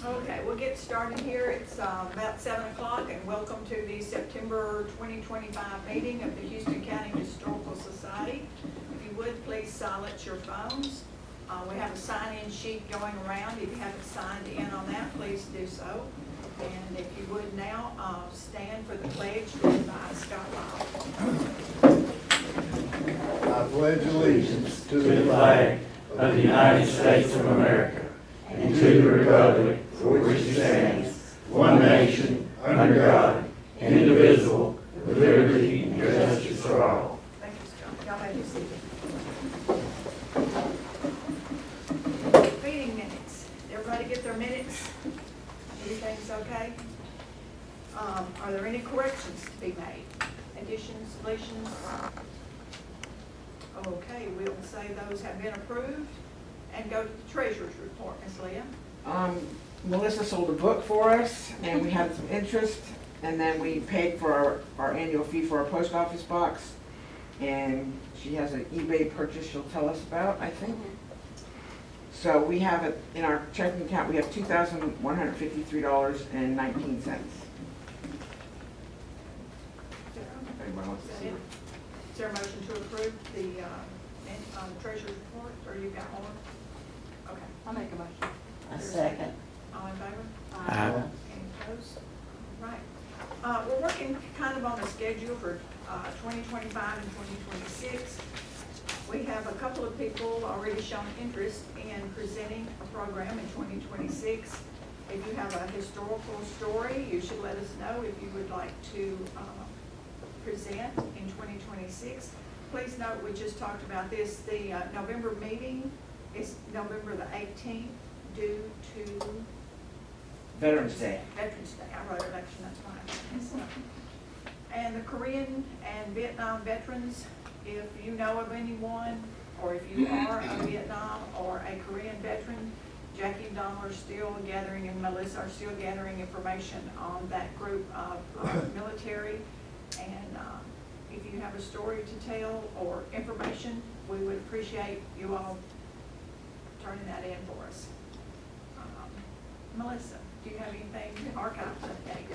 Okay, we'll get started here. It's about 7 o'clock, and welcome to the September 2025 meeting of the Houston County Historical Society. If you would, please silence your phones. We have a sign-in sheet going around. If you haven't signed in on that, please do so. And if you would now, stand for the pledge led by Scott Lyle. I pledge allegiance to the flag of the United States of America and to the republic for which it stands, one nation, under God, indivisible, with liberty and justice for all. Thank you, Scott. Y'all may be seated. Meeting minutes. Everybody get their minutes? Everything's okay? Are there any corrections to be made? Additions, deletions? Okay, we'll say those have been approved and go to the treasurer's report, Ms. Leah. Melissa sold a book for us, and we had some interest, and then we paid for our annual fee for our post office box, and she has an eBay purchase she'll tell us about, I think. So we have it in our checking account, we have $2,153.19. Is there a motion to approve the treasurer's report, or you got more? Okay. I'll make a motion. A second. All in favor? Aye. Any opposed? All right. We're working kind of on the schedule for 2025 and 2026. We have a couple of people already shown interest in presenting a program in 2026. If you have a historical story, you should let us know if you would like to present in 2026. Please note, we just talked about this, the November meeting is November the 18th due to Veterans Day. Veterans Day. I wrote election, that's fine. And the Korean and Vietnam veterans, if you know of anyone, or if you are a Vietnam or a Korean veteran, Jackie and Don are still gathering, and Melissa are still gathering information on that group of military. And if you have a story to tell or information, we would appreciate you all turning that in for us. Melissa, do you have anything archived today?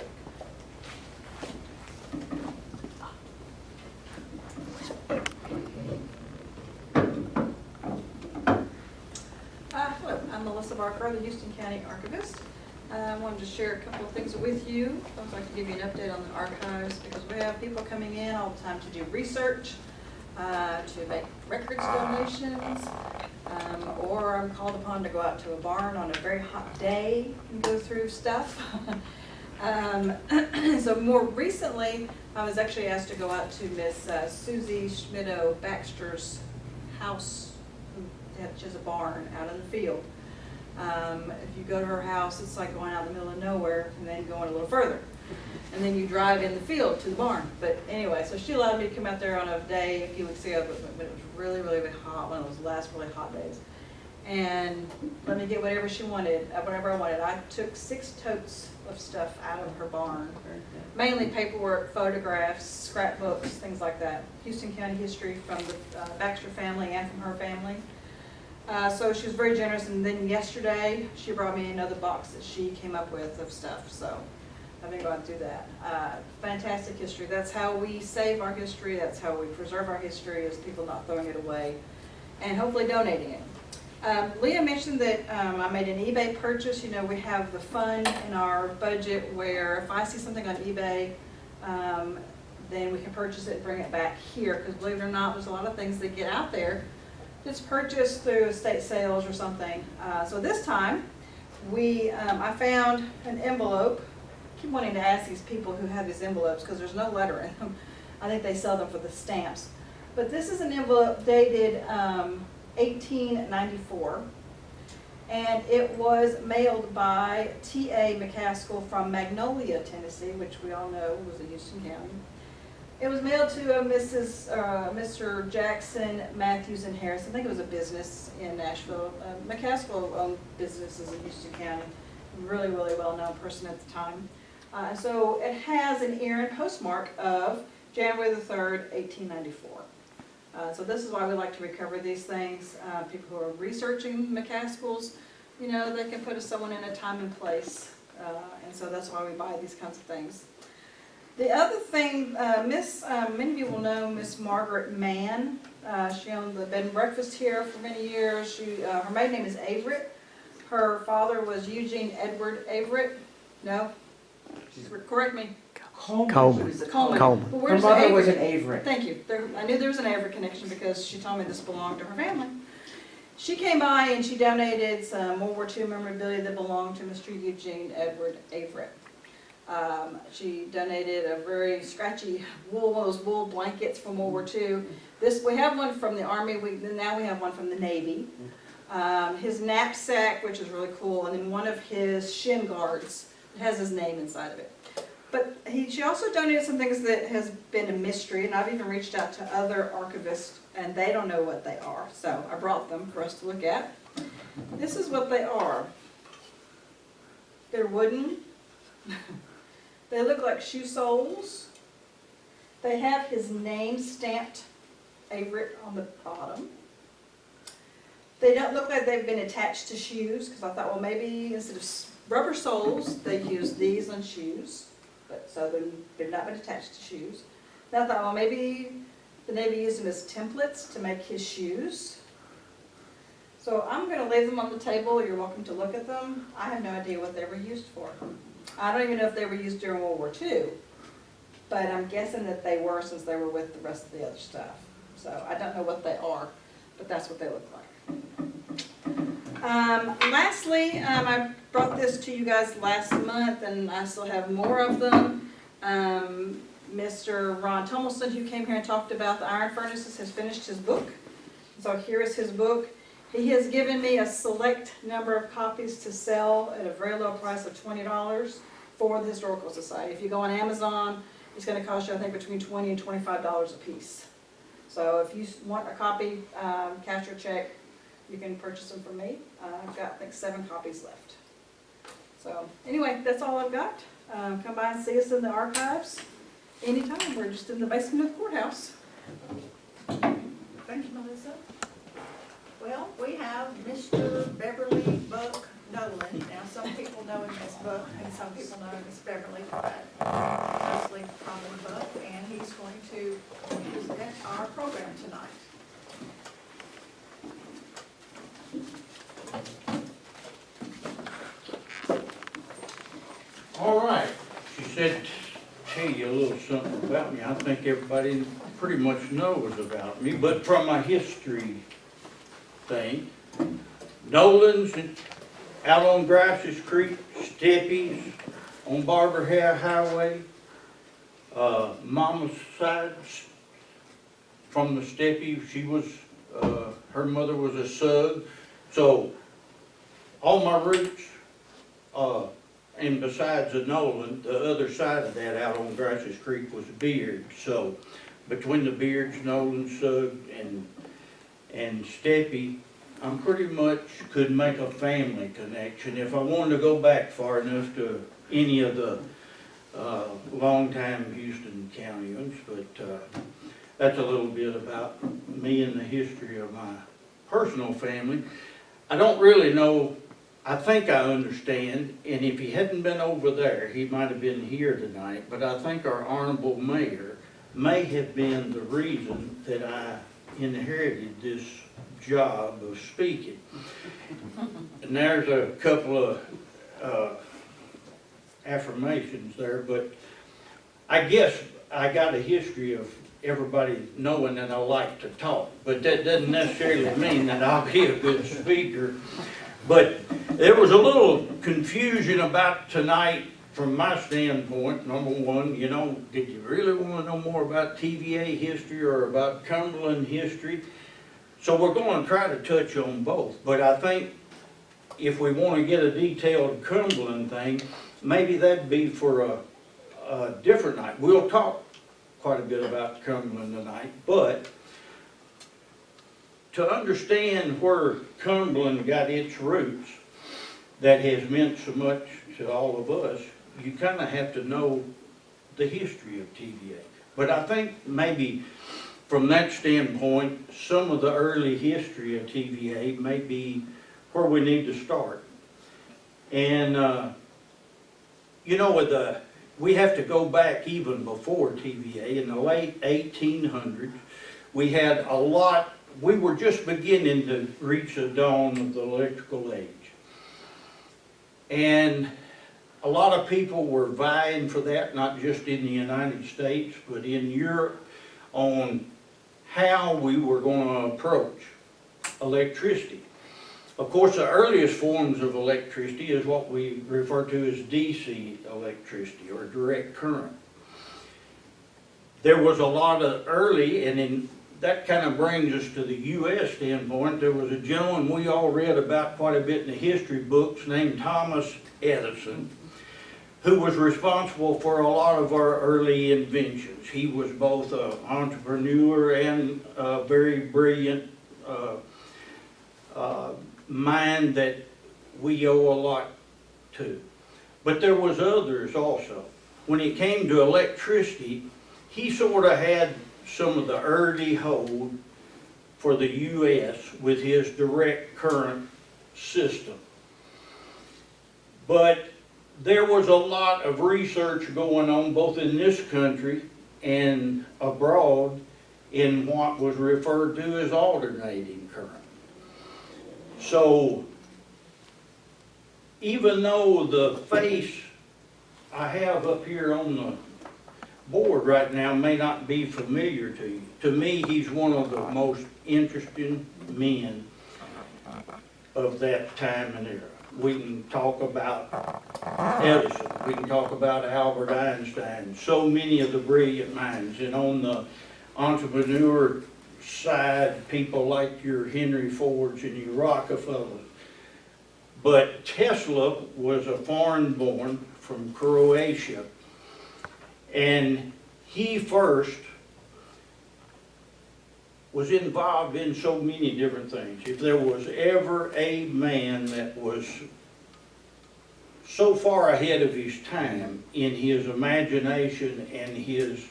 Hello, I'm Melissa Barker, the Houston County Archivist. I wanted to share a couple of things with you. I'd like to give you an update on the archives because we have people coming in all the time to do research, to make records donations, or I'm called upon to go out to a barn on a very hot day and go through stuff. So more recently, I was actually asked to go out to Miss Susie Schmitto Baxter's house. She has a barn out in the field. If you go to her house, it's like going out in the middle of nowhere and then going a little further. And then you drive in the field to the barn. But anyway, so she allowed me to come out there on a day a few weeks ago, but it was really, really hot, one of those last really hot days. And let me get whatever she wanted, whatever I wanted. I took 6 totes of stuff out of her barn. Mainly paperwork, photographs, scrapbooks, things like that. Houston County history from the Baxter family and from her family. So she was very generous, and then yesterday she brought me another box that she came up with of stuff, so I've been going through that. Fantastic history. That's how we save our history, that's how we preserve our history, is people not throwing it away and hopefully donating it. Leah mentioned that I made an eBay purchase. You know, we have the fund in our budget where if I see something on eBay, then we can purchase it and bring it back here, because believe it or not, there's a lot of things that get out there it's purchased through estate sales or something. So this time, I found an envelope. I keep wanting to ask these people who have these envelopes because there's no letter in them. I think they sell them for the stamps. But this is an envelope dated 1894. And it was mailed by T.A. McCaskill from Magnolia, Tennessee, which we all know was in Houston County. It was mailed to Mr. Jackson, Matthews, and Harris. I think it was a business in Nashville. McCaskill owned businesses in Houston County. Really, really well-known person at the time. So it has an year and postmark of January the 3rd, 1894. So this is why we like to recover these things. People who are researching McCaskills you know, they can put someone in a time and place. And so that's why we buy these kinds of things. The other thing, many of you will know Miss Margaret Mann. She owned the bed and breakfast here for many years. Her maiden name is Averett. Her father was Eugene Edward Averett. No? Correct me. Coleman. Coleman. Coleman. But Her where's the mother was Averett? an Averett. Thank you. I knew there was an Averett connection because she told me this belonged to her family. She came by and she donated some World War II memorabilia that belonged to Mr. Eugene Edward Averett. She donated a very scratchy wool, one of those wool blankets from World War II. We have one from the Army, now we have one from the Navy. His knapsack, which is really cool, and then one of his shin guards that has his name inside of it. But she also donated some things that has been a mystery, and I've even reached out to other archivists, and they don't know what they are. So I brought them for us to look at. This is what they are. They're wooden. They look like shoe soles. They have his name stamped, Averett, on the bottom. They don't look like they've been attached to shoes, because I thought, well, maybe instead of rubber soles, they use these on shoes. But so they've not been attached to shoes. Then I thought, well, maybe the Navy used them as templates to make his shoes. So I'm going to leave them on the table. You're welcome to look at them. I have no idea what they were used for. I don't even know if they were used during World War II, but I'm guessing that they were since they were with the rest of the other stuff. So I don't know what they are, but that's what they look like. Lastly, I brought this to you guys last month, and I still have more of them. Mr. Ron Tummelson, who came here and talked about the iron furnaces, has finished his book. So here is his book. He has given me a select number of copies to sell at a very low price of $20 for the Historical Society. If you go on Amazon, it's going to cost you, I think, between $20 and $25 a piece. So if you want a copy, cash or check, you can purchase them from me. I've got, I think, 7 copies left. So anyway, that's all I've got. Come by and see us in the archives anytime. We're just in the basement of the courthouse. Thank you, Melissa. Well, we have Mr. Beverly Buck Nolen. Now, some people know him as Buck, and some people know him as Beverly, but mostly probably Buck, and he's going to present our program tonight. All right, she said, tell you a little something about me. I think everybody pretty much knows about me, but from my history thing, Nolen's out on Grice's Creek, Steppies on Barber Highway, Mama's side from the Steppies, she was, her mother was a Sug, so all my roots, and besides the Nolen, the other side of that out on Grice's Creek was Beard. So between the Beards, Nolen, Sug, and Steppy, I'm pretty much could make a family connection if I wanted to go back far enough to any of the longtime Houston Countyans. But that's a little bit about me and the history of my personal family. I don't really know. I think I understand, and if he hadn't been over there, he might have been here tonight, but I think our honorable mayor may have been the reason that I inherited this job of speaking. And there's a couple of affirmations there, but I guess I got a history of everybody knowing that I like to talk, but that doesn't necessarily mean that I'll be a good speaker. But there was a little confusion about tonight from my standpoint. Number one, you know, did you really want to know more about TVA history or about Cumberland history? So we're going to try to touch on both. But I think if we want to get a detailed Cumberland thing, maybe that'd be for a different night. We'll talk quite a bit about Cumberland tonight, but to understand where Cumberland got its roots, that has meant so much to all of us, you kind of have to know the history of TVA. But I think maybe from that standpoint, some of the early history of TVA may be where we need to start. And, you know, we have to go back even before TVA. In the late 1800s, we had a lot, we were just beginning to reach the dawn of the electrical age. And a lot of people were vying for that, not just in the United States, but in Europe, on how we were going to approach electricity. Of course, the earliest forms of electricity is what we refer to as DC electricity, or direct current. There was a lot of early, and in that kind of brings us to the U.S. standpoint. There was a gentleman we all read about quite a bit in the history books named Thomas Edison, who was responsible for a lot of our early inventions. He was both an entrepreneur and a very brilliant mind that we owe a lot to. But there was others also. When it came to electricity, he sort of had some of the early hold for the U.S. with his direct current system. But there was a lot of research going on both in this country and abroad in what was referred to as alternating current. So even though the face I have up here on the board right now may not be familiar to you, to me he's one of the most interesting men of that time and era. We can talk about Edison, we can talk about Albert Einstein, so many of the brilliant minds, and on the entrepreneur side, people like your Henry Fords and your Rockefellers. But Tesla was a foreign-born from Croatia, and he first was involved in so many different things. If there was ever a man that was so far ahead of his time in his imagination and his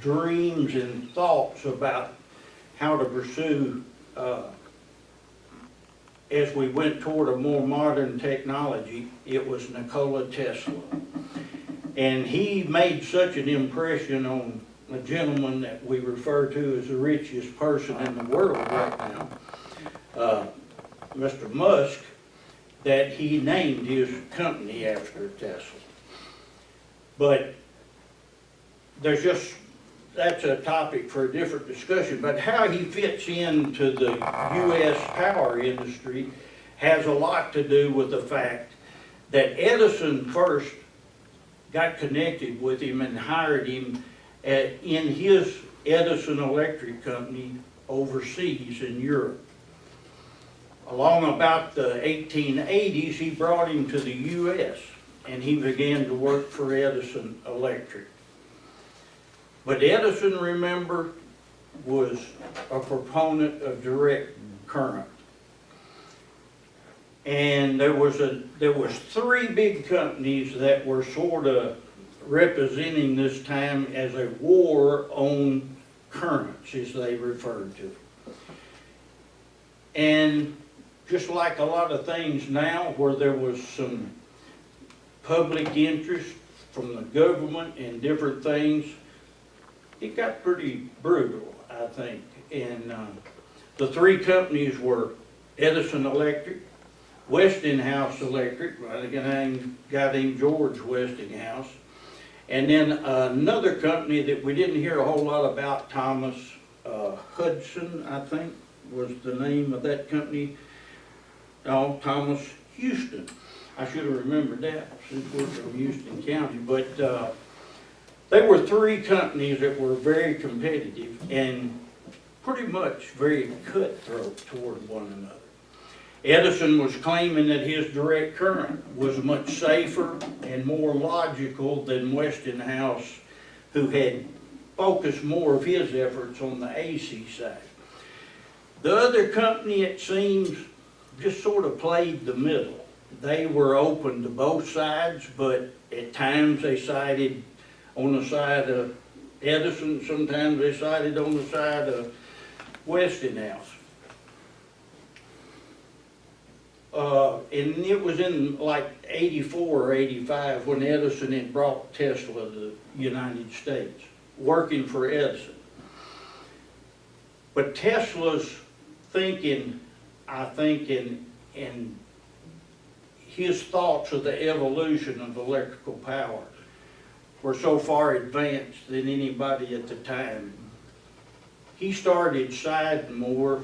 dreams and thoughts about how to pursue as we went toward a more modern technology, it was Nikola Tesla. And he made such an impression on a gentleman that we refer to as the richest person in the world right now, Mr. Musk, that he named his company after Tesla. But there's just, that's a topic for a different discussion, but how he fits into the U.S. power industry has a lot to do with the fact that Edison first got connected with him and hired him in his Edison Electric Company overseas in Europe. Along about the 1880s, he brought him to the U.S. and he began to work for Edison Electric. But Edison, remember, was a proponent of direct current. And there was three big companies that were sort of representing this time as a war on currents, as they referred to. And just like a lot of things now, where there was some public interest from the government and different things, it got pretty brutal, I think. And the three companies were Edison Electric, Westinghouse Electric, by the guy named George Westinghouse, and then another company that we didn't hear a whole lot about, Thomas Hudson, I think, was the name of that company. No, Thomas Houston. I should have remembered that, since we're from Houston County. But they were three companies that were very competitive and pretty much very cutthroat toward one another. Edison was claiming that his direct current was much safer and more logical than Westinghouse, who had focused more of his efforts on the AC side. The other company, it seems, just sort of played the middle. They were open to both sides, but at times they sided on the side of Edison, sometimes they sided on the side of Westinghouse. and it was in like 84 or 85 when Edison had brought Tesla to the United States, working for Edison. But Tesla's thinking, I think, and his thoughts of the evolution of electrical power were so far advanced than anybody at the time. He started siding more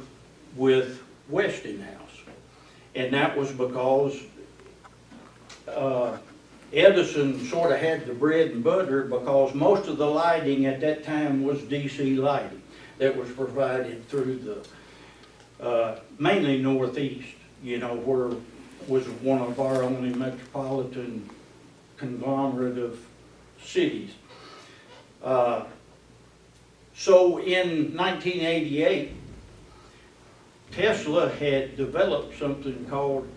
with Westinghouse. And that was because Edison sort of had the bread and butter, because most of the lighting at that time was DC lighting that was provided through the mainly Northeast, you know, where was one of our only metropolitan conglomerate of cities. So in 1988, Tesla had developed something called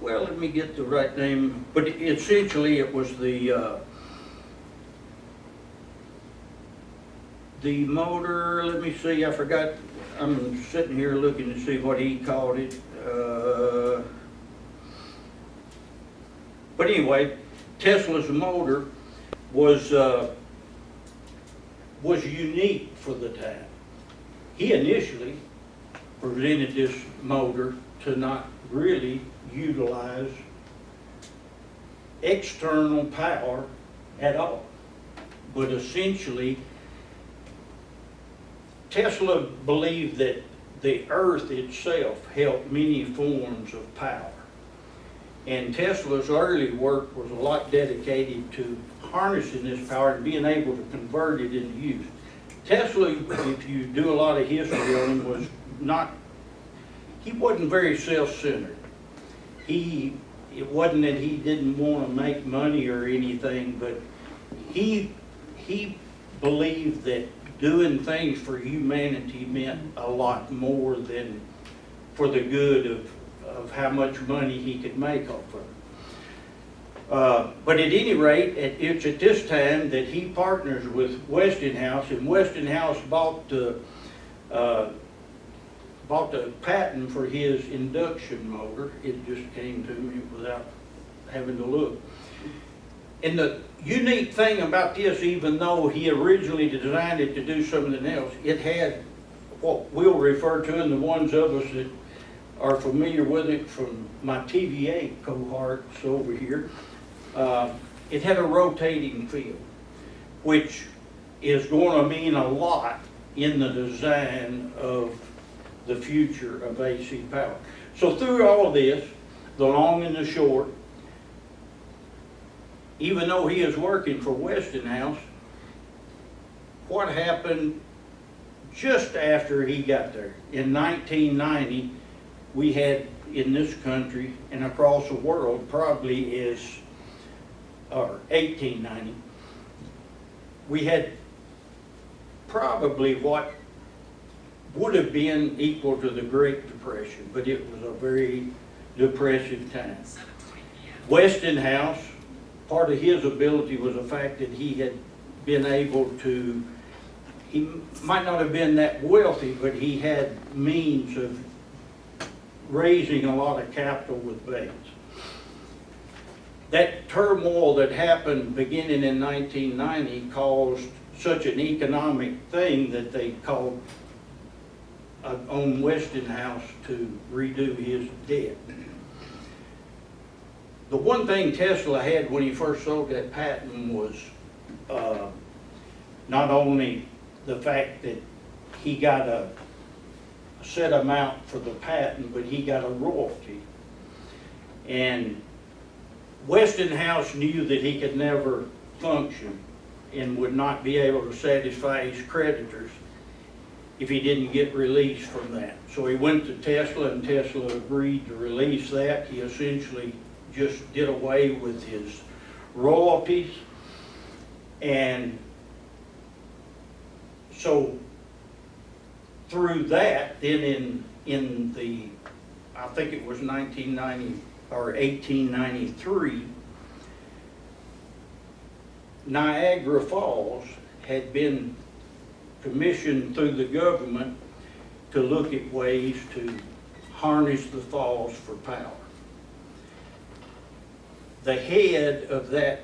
well, let me get the right name, but essentially it was the motor, let me see, I forgot, I'm sitting here looking to see what he called it. But anyway, Tesla's motor was unique for the time. He initially presented this motor to not really utilize external power at all. But essentially, Tesla believed that the earth itself held many forms of power. And Tesla's early work was a lot dedicated to harnessing this power and being able to convert it into use. Tesla, if you do a lot of history on him, was not, he wasn't very self-centered. It wasn't that he didn't want to make money or anything, but he believed that doing things for humanity meant a lot more than for the good of how much money he could make off of it. But at any rate, it's at this time that he partners with Westinghouse, and Westinghouse bought the patent for his induction motor. It just came to me without having to look. And the unique thing about this, even though he originally designed it to do something else, it had what we'll refer to, and the ones of us that are familiar with it from my TVA cohorts over here, it had a rotating field, which is going to mean a lot in the design of the future of AC power. So through all of this, the long and the short, even though he is working for Westinghouse, what happened just after he got there? In 1990, we had in this country and across the world probably or 1890, we had probably what would have been equal to the Great Depression, but it was a very depressive time. Westinghouse, part of his ability was the fact that he had been able to, he might not have been that wealthy, but he had means of raising a lot of capital with banks. That turmoil that happened beginning in 1990 caused such an economic thing that they called on Westinghouse to redo his debt. The one thing Tesla had when he first sold that patent was not only the fact that he got a set amount for the patent, but he got a royalty. And Westinghouse knew that he could never function and would not be able to satisfy his creditors if he didn't get released from that. So he went to Tesla, and Tesla agreed to release that. He essentially just did away with his royalties. And so through that, then in the, I think it was 1990 or 1893, Niagara Falls had been commissioned through the government to look at ways to harness the falls for power. The head of that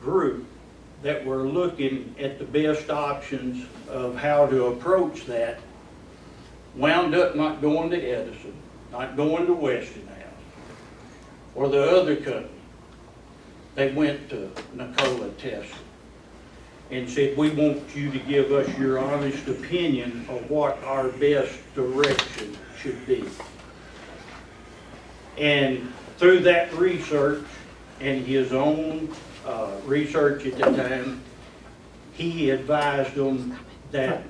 group that were looking at the best options of how to approach that wound up not going to Edison, not going to Westinghouse, or the other company. They went to Nikola Tesla and said, we want you to give us your honest opinion of what our best direction should be. And through that research and his own research at the time, he advised them that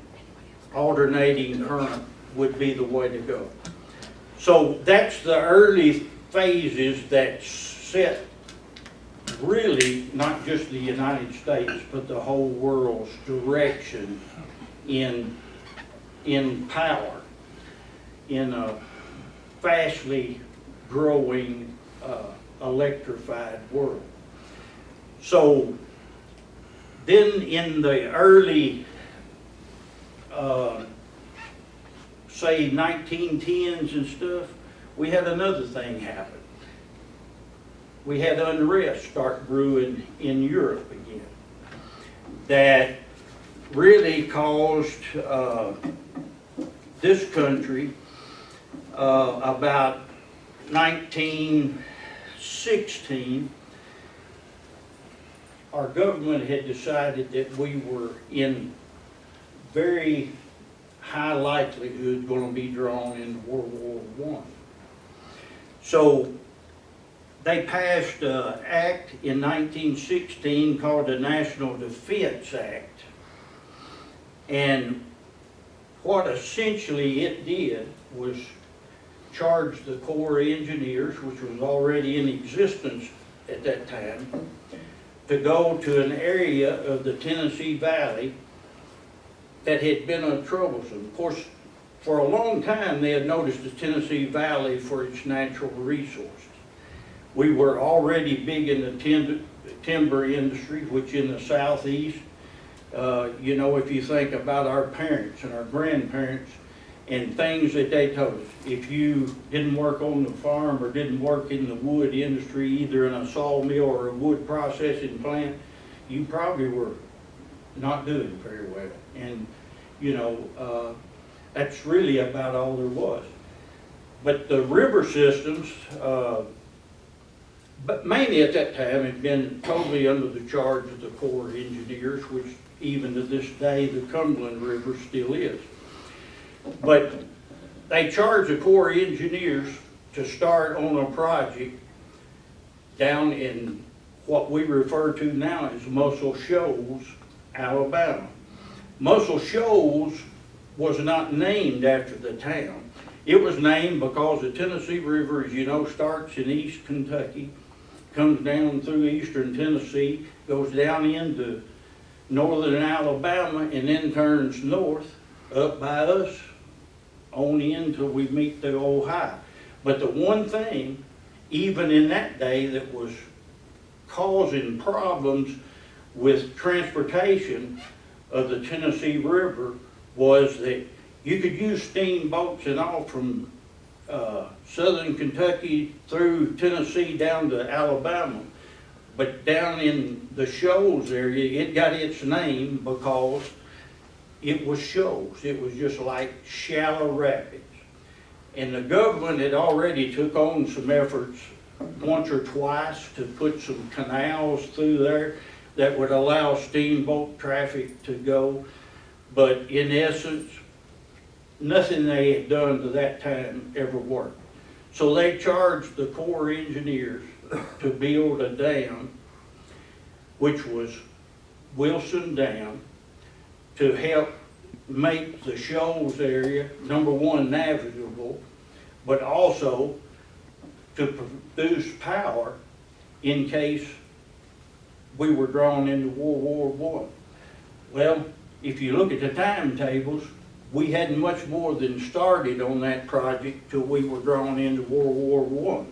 alternating current would be the way to go. So that's the early phases that set really not just the United States, but the whole world's direction in power, in a fastly growing electrified world. So then in the early, say 1910s and stuff, we had another thing happen. We had unrest start brewing in Europe again that really caused this country about 1916, our government had decided that we were in very high likelihood going to be drawn into World War I. So they passed an act in 1916 called the National Defense Act. And what essentially it did was charge the Corps of Engineers, which was already in existence at that time, to go to an area of the Tennessee Valley that had been troublesome. Of course, for a long time they had noticed the Tennessee Valley for its natural resources. We were already big in the timber industry, which in the southeast, you know, if you think about our parents and our grandparents and things that they told us, if you didn't work on the farm or didn't work in the wood industry, either in a sawmill or a wood processing plant, you probably were not doing very well. And, you know, that's really about all there was. But the river systems, but mainly at that time, had been totally under the charge of the Corps of Engineers, which even to this day, the Cumberland River still is. But they charged the Corps of Engineers to start on a project down in what we refer to now as Muscle Shoals, Alabama. Muscle Shoals was not named after the town. It was named because the Tennessee River, as you know, starts in East Kentucky, comes down through eastern Tennessee, goes down into northern Alabama, and then turns north up by us on in till we meet the Ohio. But the one thing, even in that day, that was causing problems with transportation of the Tennessee River was that you could use steamboats and all from southern Kentucky through Tennessee down to Alabama. But down in the shoals area, it got its name because it was shoals. It was just like shallow rapids. And the government had already took on some efforts once or twice to put some canals through there that would allow steamboat traffic to go. But in essence, nothing they had done to that time ever worked. So they charged the Corps of Engineers to build a dam, which was Wilson Dam, to help make the shoals area, number one, navigable, but also to produce power in case we were drawn into World War I. Well, if you look at the timetables, we hadn't much more than started on that project till we were drawn into World War I.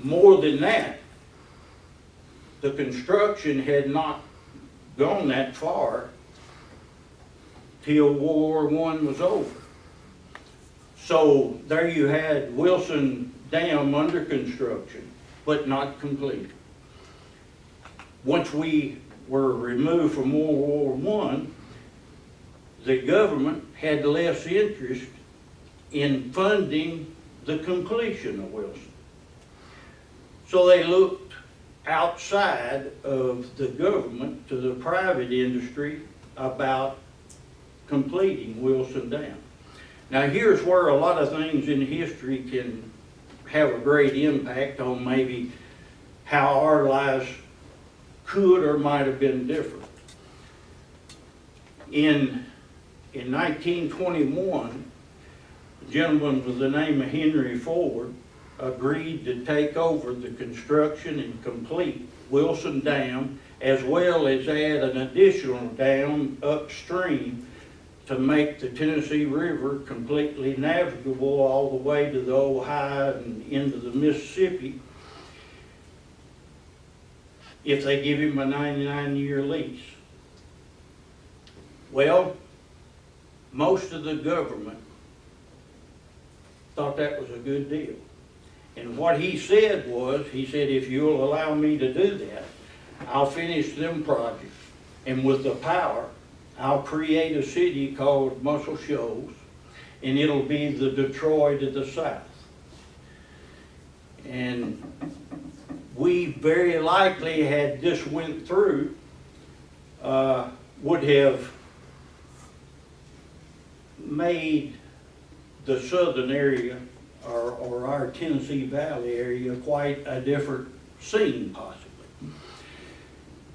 More than that, the construction had not gone that far till World War I was over. So there you had Wilson Dam under construction, but not completed. Once we were removed from World War I, the government had less interest in funding the completion of Wilson. So they looked outside of the government to the private industry about completing Wilson Dam. Now here's where a lot of things in history can have a great impact on maybe how our lives could or might have been different. In 1921, a gentleman with the name of Henry Ford agreed to take over the construction and complete Wilson Dam, as well as add an additional dam upstream to make the Tennessee River completely navigable all the way to the Ohio and into the Mississippi, if they give him a 99-year lease. Well, most of the government thought that was a good deal. And what he said was, he said, if you'll allow me to do that, I'll finish them projects. And with the power, I'll create a city called Muscle Shoals, and it'll be the Detroit of the South. And we very likely, had this went through, would have made the southern area or our Tennessee Valley area quite a different scene possibly.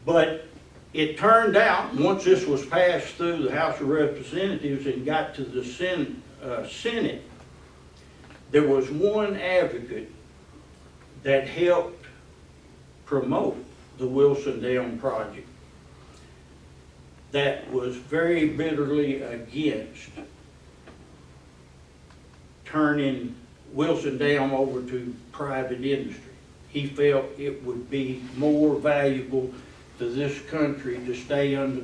But it turned out, once this was passed through the House of Representatives and got to the Senate, there was one advocate that helped promote the Wilson Dam project that was very bitterly against turning Wilson Dam over to private industry. He felt it would be more valuable to this country to stay under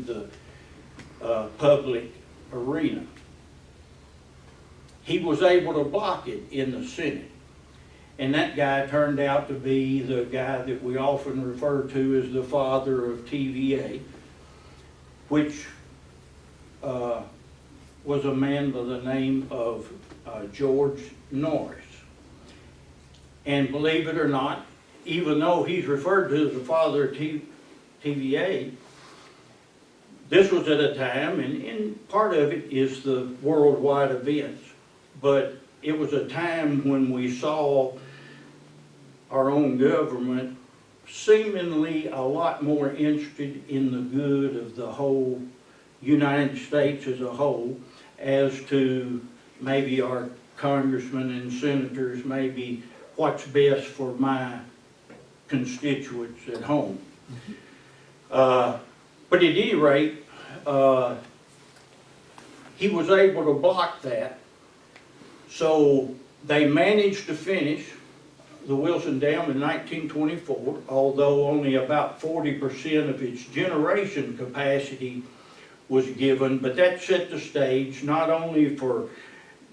the public arena. He was able to block it in the Senate. And that guy turned out to be the guy that we often refer to as the father of TVA, which was a man by the name of George Norris. And believe it or not, even though he's referred to as the father of TVA, this was at a time, and part of it is the worldwide events, but it was a time when we saw our own government seemingly a lot more interested in the good of the whole United States as a whole, as to maybe our congressmen and senators, maybe what's best for my constituents at home. But at any rate, he was able to block that. So they managed to finish the Wilson Dam in 1924, although only about 40% of its generation capacity was given, but that set the stage not only for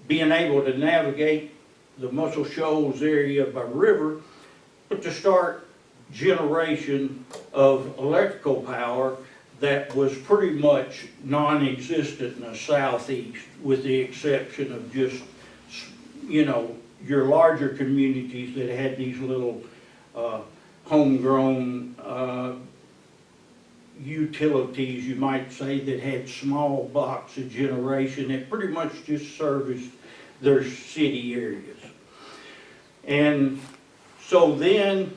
being able to navigate the Muscle Shoals area by river, but to start generation of electrical power that was pretty much non-existent in the southeast, with the exception of just, you know, your larger communities that had these little homegrown utilities, you might say, that had small blocks of generation that pretty much just serviced their city areas. And so then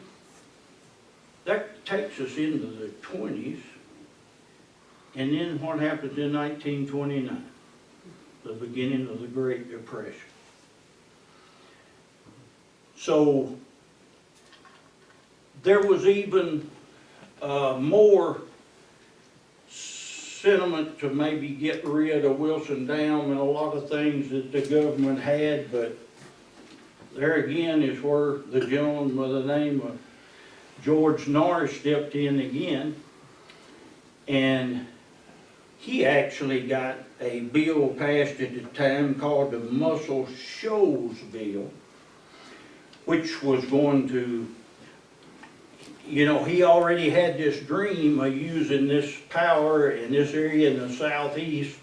that takes us into the 20s, and then what happens in 1929? The beginning of the Great Depression. So there was even more sentiment to maybe get rid of Wilson Dam and a lot of things that the government had, but there again is where the gentleman by the name of George Norris stepped in again, and he actually got a bill passed at the time called the Muscle Shoals Bill, which was going to, you know, he already had this dream of using this power in this area in the southeast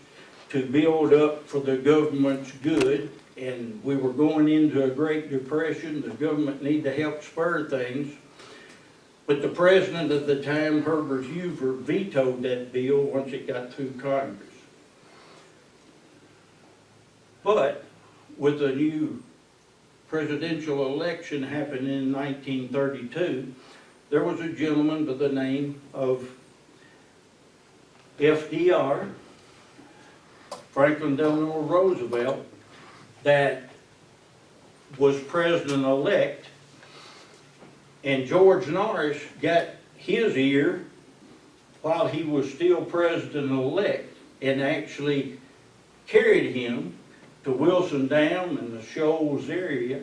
to build up for the government's good. And we were going into a Great Depression. The government needed to help spur things. But the president at the time, Herbert Hoover, vetoed that bill once it got through Congress. But with the new presidential election happening in 1932, there was a gentleman by the name of FDR, Franklin Delano Roosevelt, that was president-elect, and George Norris got his ear while he was still president-elect and actually carried him to Wilson Dam in the Shoals area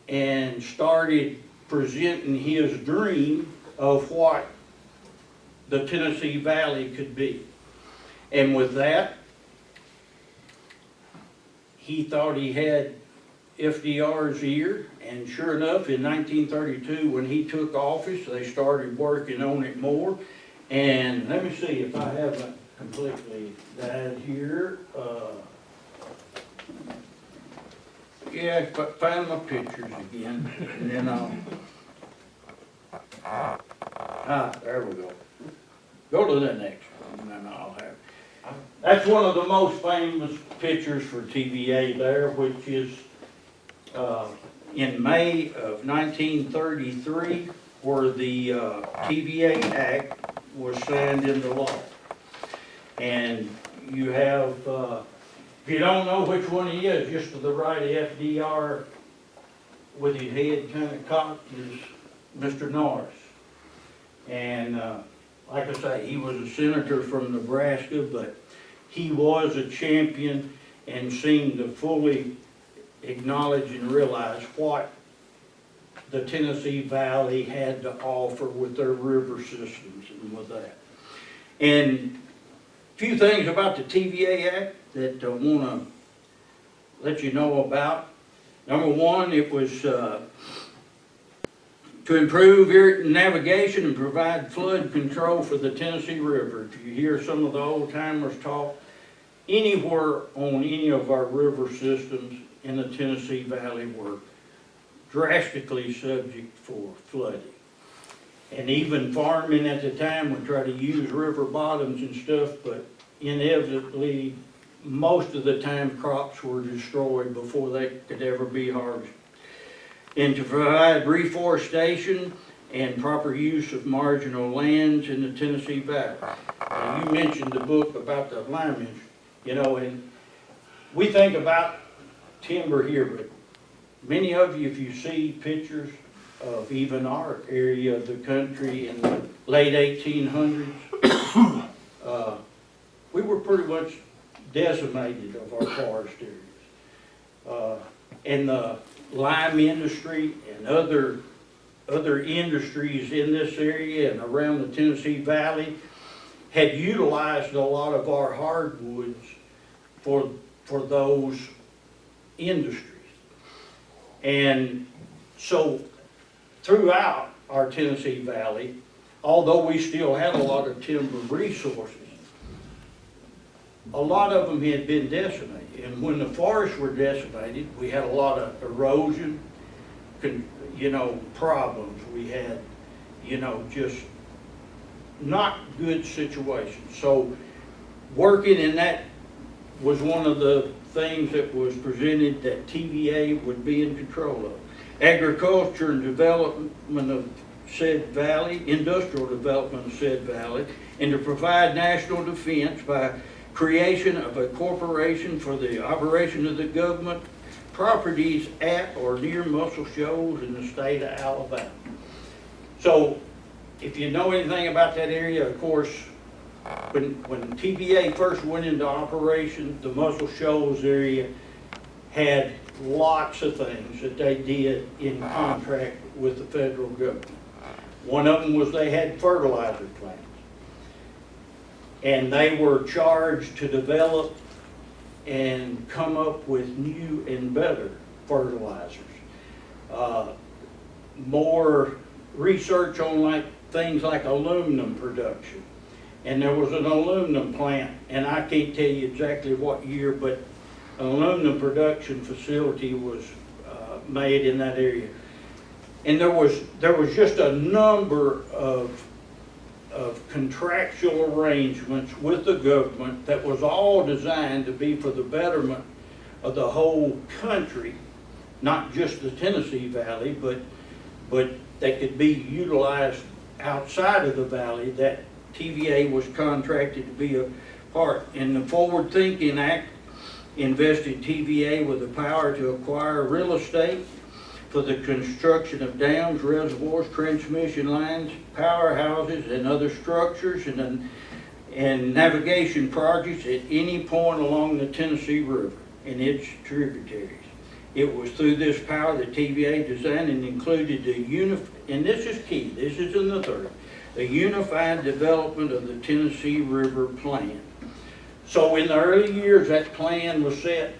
and started presenting his dream of what the Tennessee Valley could be. And with that, he thought he had FDR's ear, and sure enough, in 1932, when he took office, they started working on it more. And let me see if I haven't completely died here. Yeah, but find my pictures again, and then there we go. Go to the next one, and then I'll have. That's one of the most famous pictures for TVA there, which is in May of 1933, where the TVA Act was signed into law. And you have, if you don't know which one he is, just to the right of FDR with his head kind of cocked is Mr. Norris. And like I say, he was a senator from Nebraska, but he was a champion and seemed to fully acknowledge and realize what the Tennessee Valley had to offer with their river systems and with that. And a few things about the TVA Act that I want to let you know about. Number one, it was to improve navigation and provide flood control for the Tennessee River. If you hear some of the old timers talk, anywhere on any of our river systems in the Tennessee Valley were drastically subject for flooding. And even farming at the time would try to use river bottoms and stuff, but inevitably, most of the time crops were destroyed before they could ever be harvested. And to provide reforestation and proper use of marginal lands in the Tennessee Valley. Now, you mentioned the book about the alignments, you know, and we think about timber here, but many of you, if you see pictures of even our area of the country in the late 1800s, we were pretty much decimated of our forest areas. And the lime industry and other industries in this area and around the Tennessee Valley had utilized a lot of our hardwoods for those industries. And so throughout our Tennessee Valley, although we still had a lot of timber resources, a lot of them had been decimated. And when the forests were decimated, we had a lot of erosion, problems. We had, just not good situations. So working in that was one of the things that was presented that TVA would be in control of. Agriculture and development of said valley, industrial development of said valley, and to provide national defense by creation of a corporation for the operation of the government properties at or near Muscle Shoals in the state of Alabama. So, if you know anything about that area, of course, when TVA first went into operation, the Muscle Shoals area had lots of things that they did in contract with the federal government. One of them was they had fertilizer plants. and they were charged to develop and come up with new and better fertilizers. More research on like things like aluminum production. And there was an aluminum plant, and I can't tell you exactly what year, but an aluminum production facility was made in that area. And there was just a number of contractual arrangements with the government that was all designed to be for the betterment of the whole country, not just the Tennessee Valley, but that could be utilized outside of the valley, that TVA was contracted to be a part. And the Forward Thinking Act invested TVA with the power to acquire real estate for the construction of dams, reservoirs, transmission lines, powerhouses, and other structures and navigation projects at any point along the Tennessee River and its tributaries. It was through this power that TVA designed and included and this is key, this is in the third, the unified development of the Tennessee River Plan. So in the early years, that plan was set,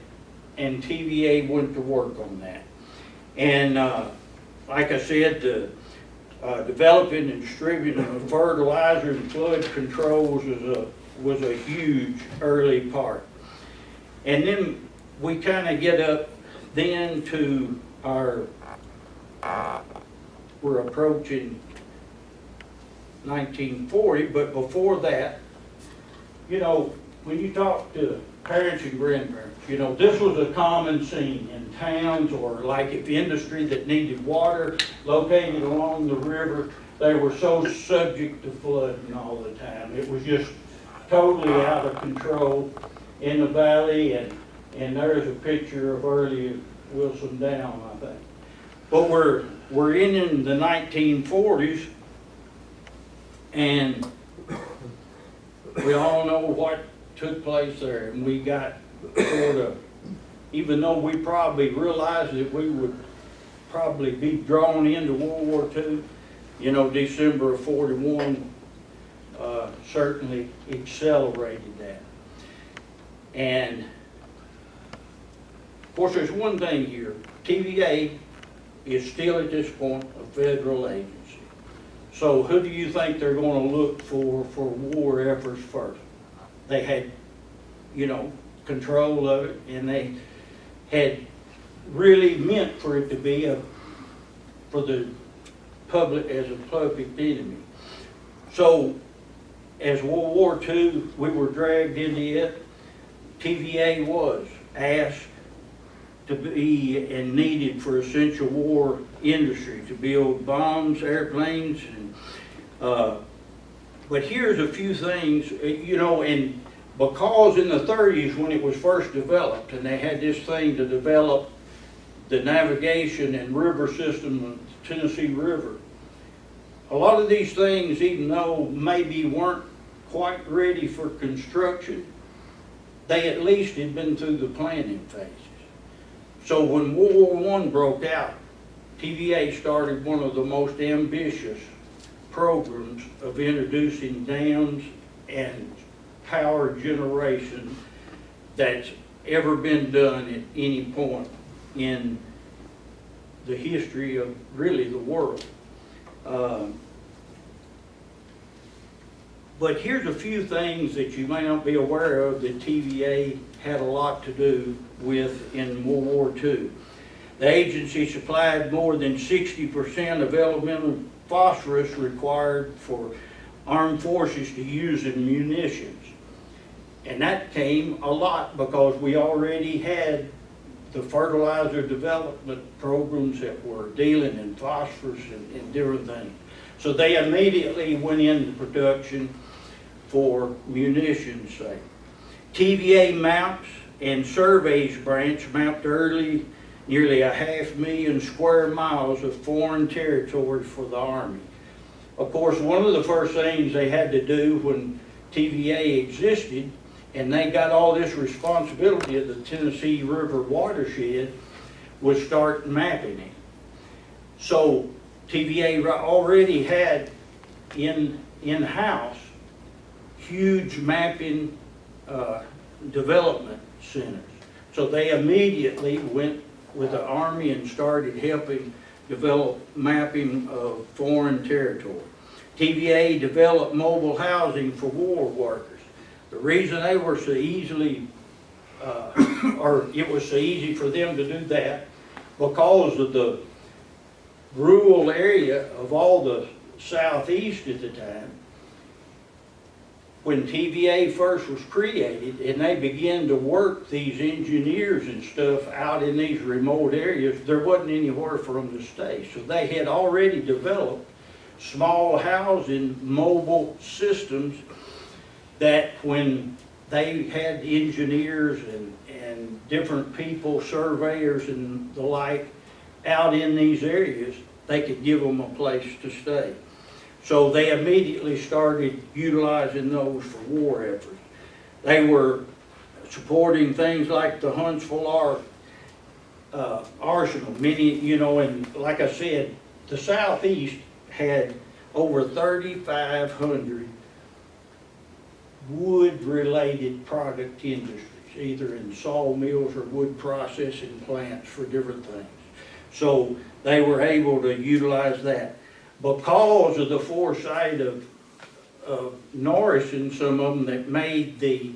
and TVA went to work on that. And like I said, developing and distributing of fertilizer and flood controls was a huge early part. And then we kind of get up then to we're approaching 1940, but before that, you know, when you talk to parents and grandparents, you know, this was a common scene in towns, or like if industry that needed water located along the river, they were so subject to flooding all the time. It was just totally out of control in the valley, and there's a picture of early Wilson Dam, I think. But we're in the 1940s, and we all know what took place there, and we got sort of, even though we probably realized that we would probably be drawn into World War II, you know, December of 41 certainly accelerated that. And of course, there's one thing here. TVA is still at this point a federal agency. So who do you think they're going to look for war efforts first? They had, you know, control of it, and they had really meant for it to be for the public as a public enemy. So as World War II, we were dragged into it. TVA was asked to be and needed for essential war industry, to build bombs, airplanes, and but here's a few things, you know, and because in the 30s when it was first developed, and they had this thing to develop the navigation and river system of the Tennessee River, a lot of these things, even though maybe weren't quite ready for construction, they at least had been through the planning phases. So when World War I broke out, TVA started one of the most ambitious programs of introducing dams and power generation that's ever been done at any point in the history of really the world. But here's a few things that you may not be aware of that TVA had a lot to do with in World War II. The agency supplied more than 60% of elemental phosphorus required for armed forces to use in munitions. And that came a lot because we already had the fertilizer development programs that were dealing in phosphorus and different things. So they immediately went into production for munitions sake. TVA maps and surveys branch mapped nearly 500,000 square miles of foreign territory for the Army. Of course, one of the first things they had to do when TVA existed, and they got all this responsibility of the Tennessee River watershed, was start mapping it. So TVA already had in-house huge mapping development centers. So they immediately went with the Army and started helping develop mapping of foreign territory. TVA developed mobile housing for war workers. The reason they were so easily, or it was so easy for them to do that, because of the rural area of all the southeast at the time. When TVA first was created and they began to work these engineers and stuff out in these remote areas, there wasn't anywhere for them to stay. So they had already developed small housing mobile systems that when they had engineers and different people, surveyors and the like, out in these areas, they could give them a place to stay. So they immediately started utilizing those for war efforts. They were supporting things like the Huntsville Arsenal. Many, you know, and like I said, the Southeast had over 3,500 wood-related product industries, either in sawmills or wood processing plants for different things. So they were able to utilize that. Because of the foresight of Norris and some of them that made the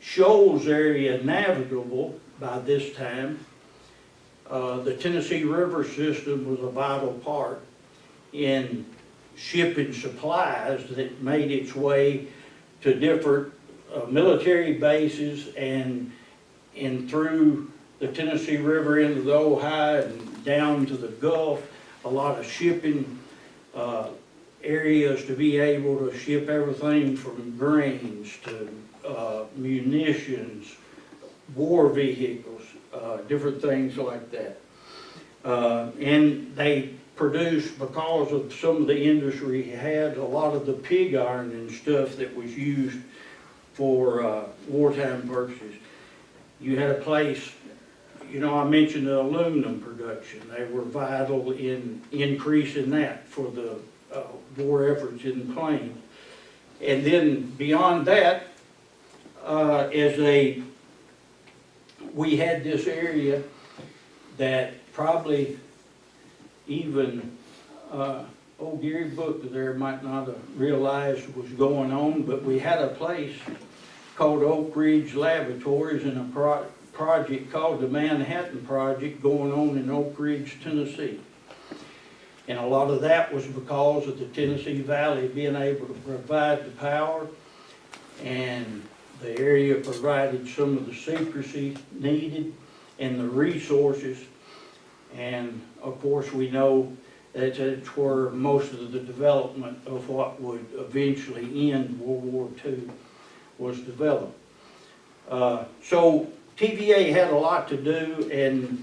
Shoals area navigable by this time, the Tennessee River system was a vital part in shipping supplies that made its way to different military bases and through the Tennessee River into the Ohio and down to the Gulf. A lot of shipping areas to be able to ship everything from grains to munitions, war vehicles, different things like that. And they produced, because of some of the industry he had, a lot of the pig iron and stuff that was used for wartime purposes. You had a place, you know, I mentioned the aluminum production. They were vital in increasing that for the war efforts in the plains. And then beyond that, we had this area that probably even old Gary Book there might not have realized was going on, but we had a place called Oak Ridge Laboratories and a project called the Manhattan Project going on in Oak Ridge, Tennessee. And a lot of that was because of the Tennessee Valley being able to provide the power, and the area provided some of the secrecy needed and the resources. And of course we know that it's where most of the development of what would eventually end World War II was developed. So TVA had a lot to do, and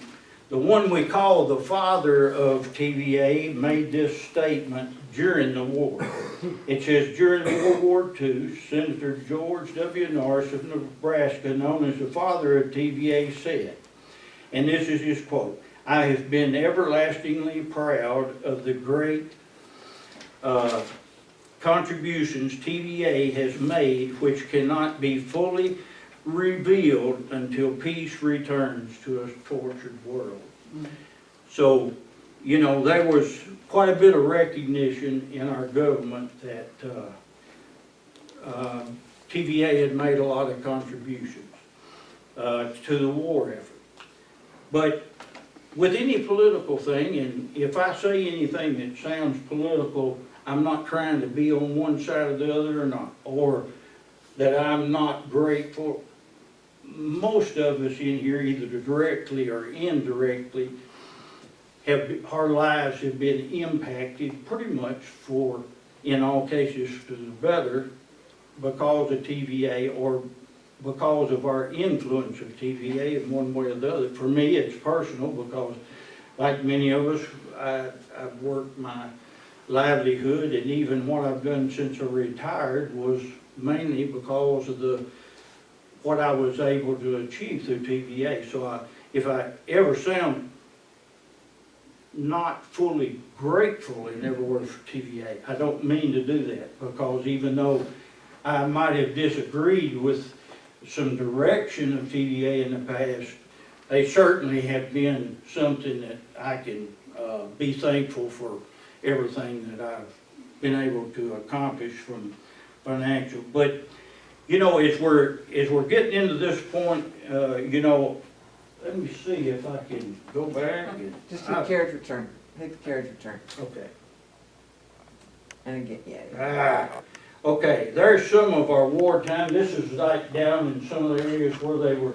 the one we call the father of TVA made this statement during the war. It says, during World War II, Senator George W. Norris of Nebraska, known as the father of TVA, said, and this is his quote, "I have been everlastingly proud of the great contributions TVA has made, which cannot be fully revealed until peace returns to a tortured world." So, you know, there was quite a bit of recognition in our government that TVA had made a lot of contributions to the war effort. But with any political thing, and if I say anything that sounds political, I'm not trying to be on one side or the other or not, or that I'm not grateful. Most of us in here, either directly or indirectly, our lives have been impacted pretty much for, in all cases, to the better because of TVA or because of our influence of TVA in one way or the other. For me, it's personal because, like many of us, I've worked my livelihood, and even what I've done since I retired was mainly because of what I was able to achieve through TVA. So if I ever sound not fully grateful in every word for TVA, I don't mean to do that, because even though I might have disagreed with some direction of TVA in the past, they certainly have been something that I can be thankful for everything that I've been able to accomplish from financial. But, you know, as we're getting into this point, you know, let me see if I can go back. And, Just hit carriage return, hit the carriage return, okay. and again, yeah. Okay, there's some of our wartime, this is like down in some of the areas where they were,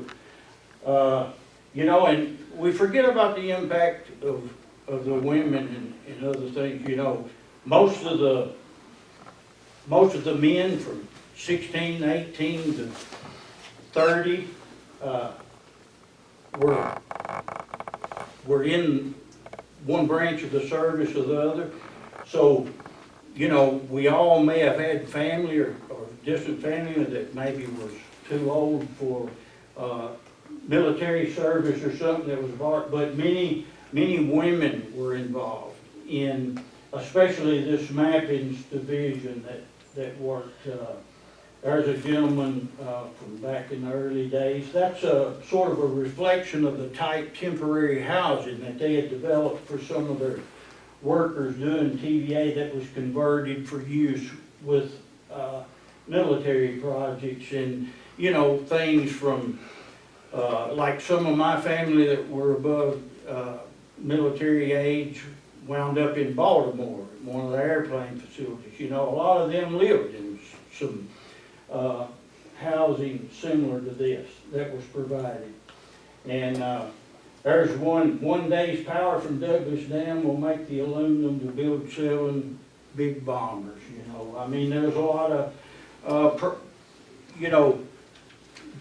you know, and we forget about the impact of the women and other things, you know. Most of the men from 16, 18 to 30, were in one branch of the service or the other. So, you know, we all may have had family or distant family that maybe was too old for military service or something that was involved, but many women were involved in, especially this mappings division that worked. There's a gentleman from back in the early days. That's a sort of a reflection of the type temporary housing that they had developed for some of their workers doing TVA that was converted for use with military projects, and, you know, things from like some of my family that were above military age wound up in Baltimore, one of the airplane facilities. You know, a lot of them lived in some housing similar to this that was provided. And there's one day's power from Douglas Dam will make the aluminum to build 7 big bombers, you know. I mean, there's a lot of, you know,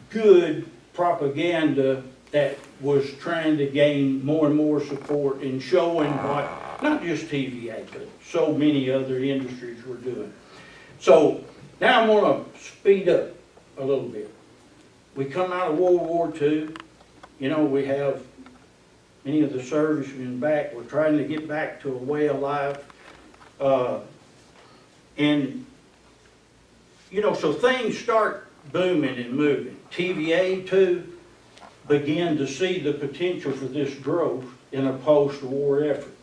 good propaganda that was trying to gain more and more support in showing what, not just TVA, but so many other industries were doing. So now I'm going to speed up a little bit. We come out of World War II, you know, we have many of the servicemen back. We're trying to get back to a way of life. And, you know, so things start booming and moving. TVA, too, began to see the potential for this growth in a post-war effort.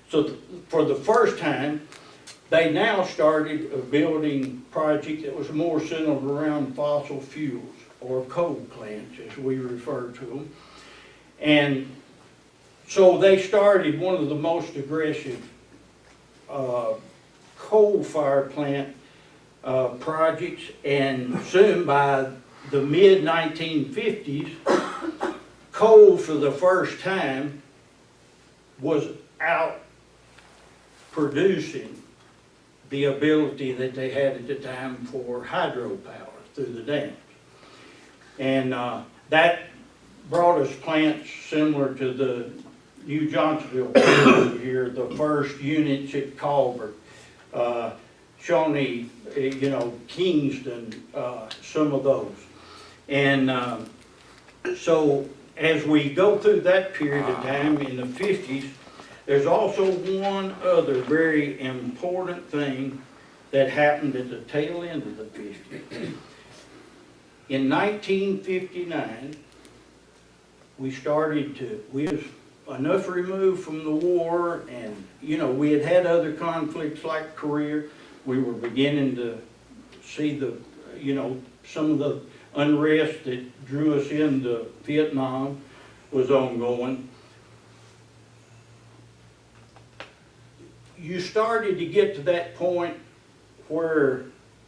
So for the first time, they now started a building project that was more centered around fossil fuels, or coal plants, as we refer to them. And so they started one of the most aggressive coal fire plant projects, and soon by the mid-1950s, coal for the first time was out producing the ability that they had at the time for hydropower through the dams. And that brought us plants similar to the New Johnsonville plant here, the first units at Colbert, Shawnee, you know, Kingston, some of those. And so as we go through that period of time in the 50s, there's also one other very important thing that happened at the tail end of the 50s. In 1959, we was enough removed from the war, and, you know, we had had other conflicts like Korea. We were beginning to see the, you know, some of the unrest that drew us into Vietnam was ongoing. You started to get to that point where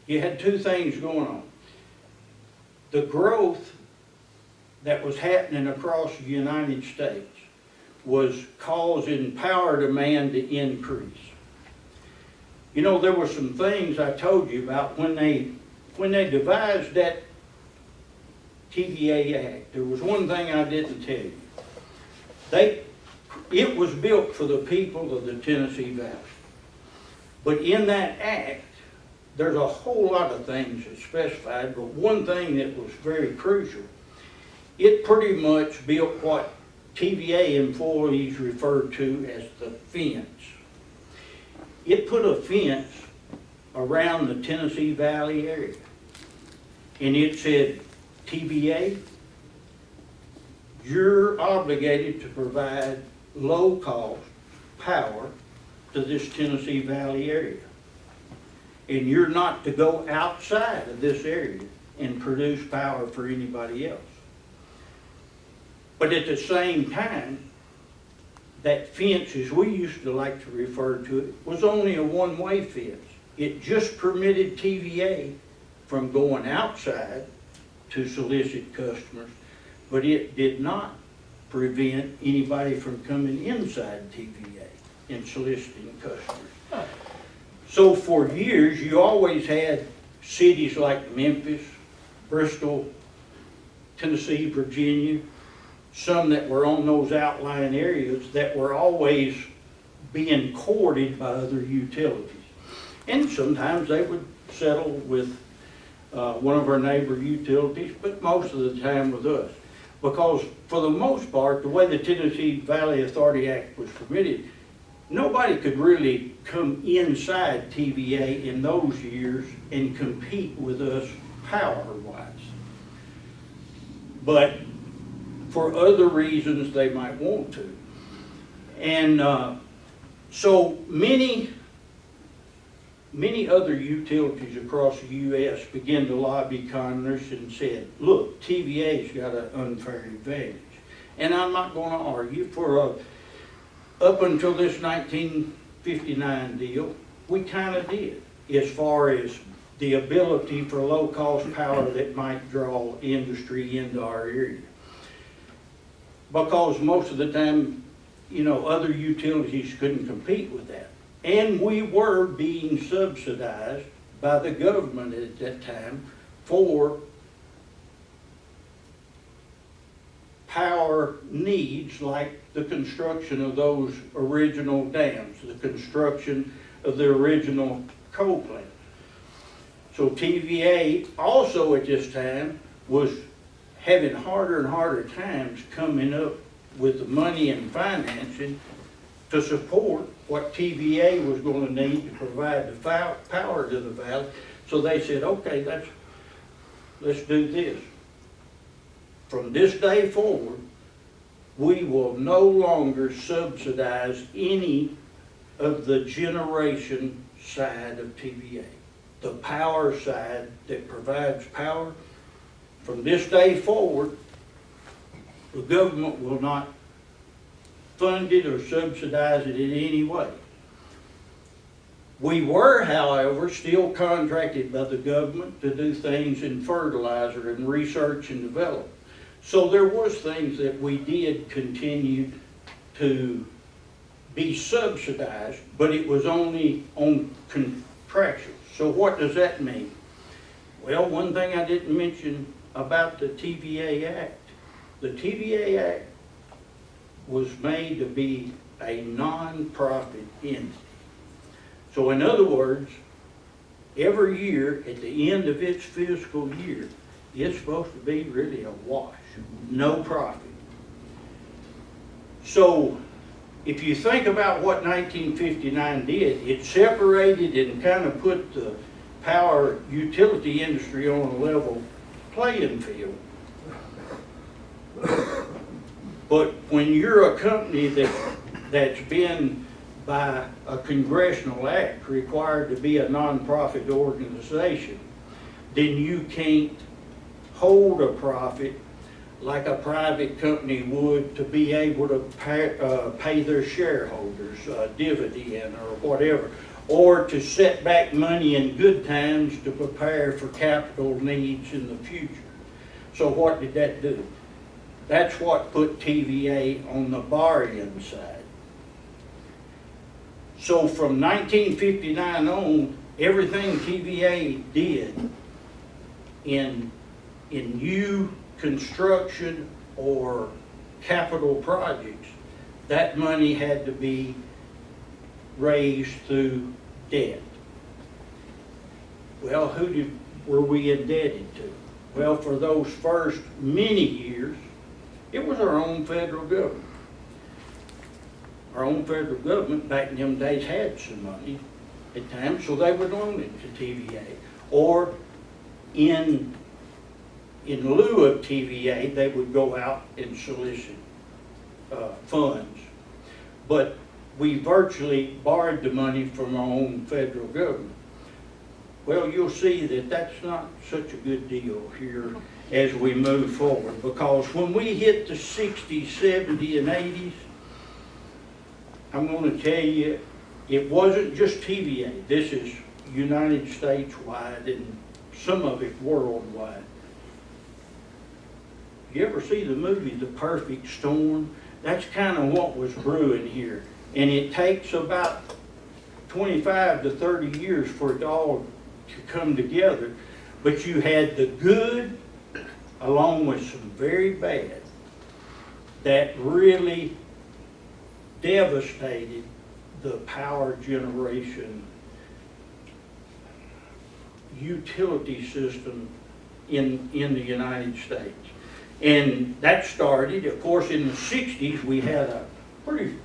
you had two things going on. The growth that was happening across the United States was causing power demand to increase. You know, there were some things I told you about when they devised that TVA Act. There was one thing I didn't tell you. It was built for the people of the Tennessee Valley. But in that act, there's a whole lot of things that's specified, but one thing that was very crucial, it pretty much built what TVA employees referred to as the fence. It put a fence around the Tennessee Valley area. and it said, TVA, you're obligated to provide low-cost power to this Tennessee Valley area. And you're not to go outside of this area and produce power for anybody else. But at the same time, that fence, as we used to like to refer to it, was only a one-way fence. It just permitted TVA from going outside to solicit customers, but it did not prevent anybody from coming inside TVA and soliciting customers. So for years, you always had cities like Memphis, Bristol, Tennessee, Virginia, some that were on those outlying areas that were always being courted by other utilities. And sometimes they would settle with one of our neighbor utilities, but most of the time with us. Because for the most part, the way the Tennessee Valley Authority Act was permitted, nobody could really come inside TVA in those years and compete with us power-wise. But for other reasons, they might want to. And so many other utilities across the U.S. began to lobby Congress and said, look, TVA's got an unfair advantage. And I'm not going to argue for up until this 1959 deal, we kind of did, as far as the ability for low-cost power that might draw industry into our area. Because most of the time, you know, other utilities couldn't compete with that. And we were being subsidized by the government at that time for power needs like the construction of those original dams, the construction of the original coal plants. So TVA also at this time was having harder and harder times coming up with the money and financing to support what TVA was going to need to provide the power to the valley. So they said, okay, let's do this. From this day forward, we will no longer subsidize any of the generation side of TVA. The power side that provides power, from this day forward, the government will not fund it or subsidize it in any way. We were, however, still contracted by the government to do things in fertilizer and research and development. So there was things that we did continue to be subsidized, but it was only on contractual. So what does that mean? Well, one thing I didn't mention about the TVA Act. The TVA Act was made to be a non-profit entity. So in other words, every year at the end of its fiscal year, it's supposed to be really a wash, no profit. So if you think about what 1959 did, it separated and kind of put the power utility industry on a level playing field. But when you're a company that's been by a congressional act required to be a nonprofit organization, then you can't hold a profit like a private company would to be able to pay their shareholders dividend or whatever, or to set back money in good times to prepare for capital needs in the future. So what did that do? That's what put TVA on the borrowing side. So from 1959 on, everything TVA did in new construction or capital projects, that money had to be raised through debt. Well, who were we indebted to? Well, for those first many years, it was our own federal government. Our own federal government back in them days had some money at times, so they would loan it to TVA. Or in in lieu of TVA, they would go out and solicit funds. But we virtually borrowed the money from our own federal government. Well, you'll see that that's not such a good deal here as we move forward, because when we hit the 60s, 70s, and 80s, I'm going to tell you, it wasn't just TVA. This is United States wide and some of it worldwide. You ever see the movie The Perfect Storm? That's kind of what was brewing here. And it takes about 25 to 30 years for it all to come together. But you had the good along with some very bad that really devastated the power generation utility system in the United States. And that started, of course, in the 60s. We had a pretty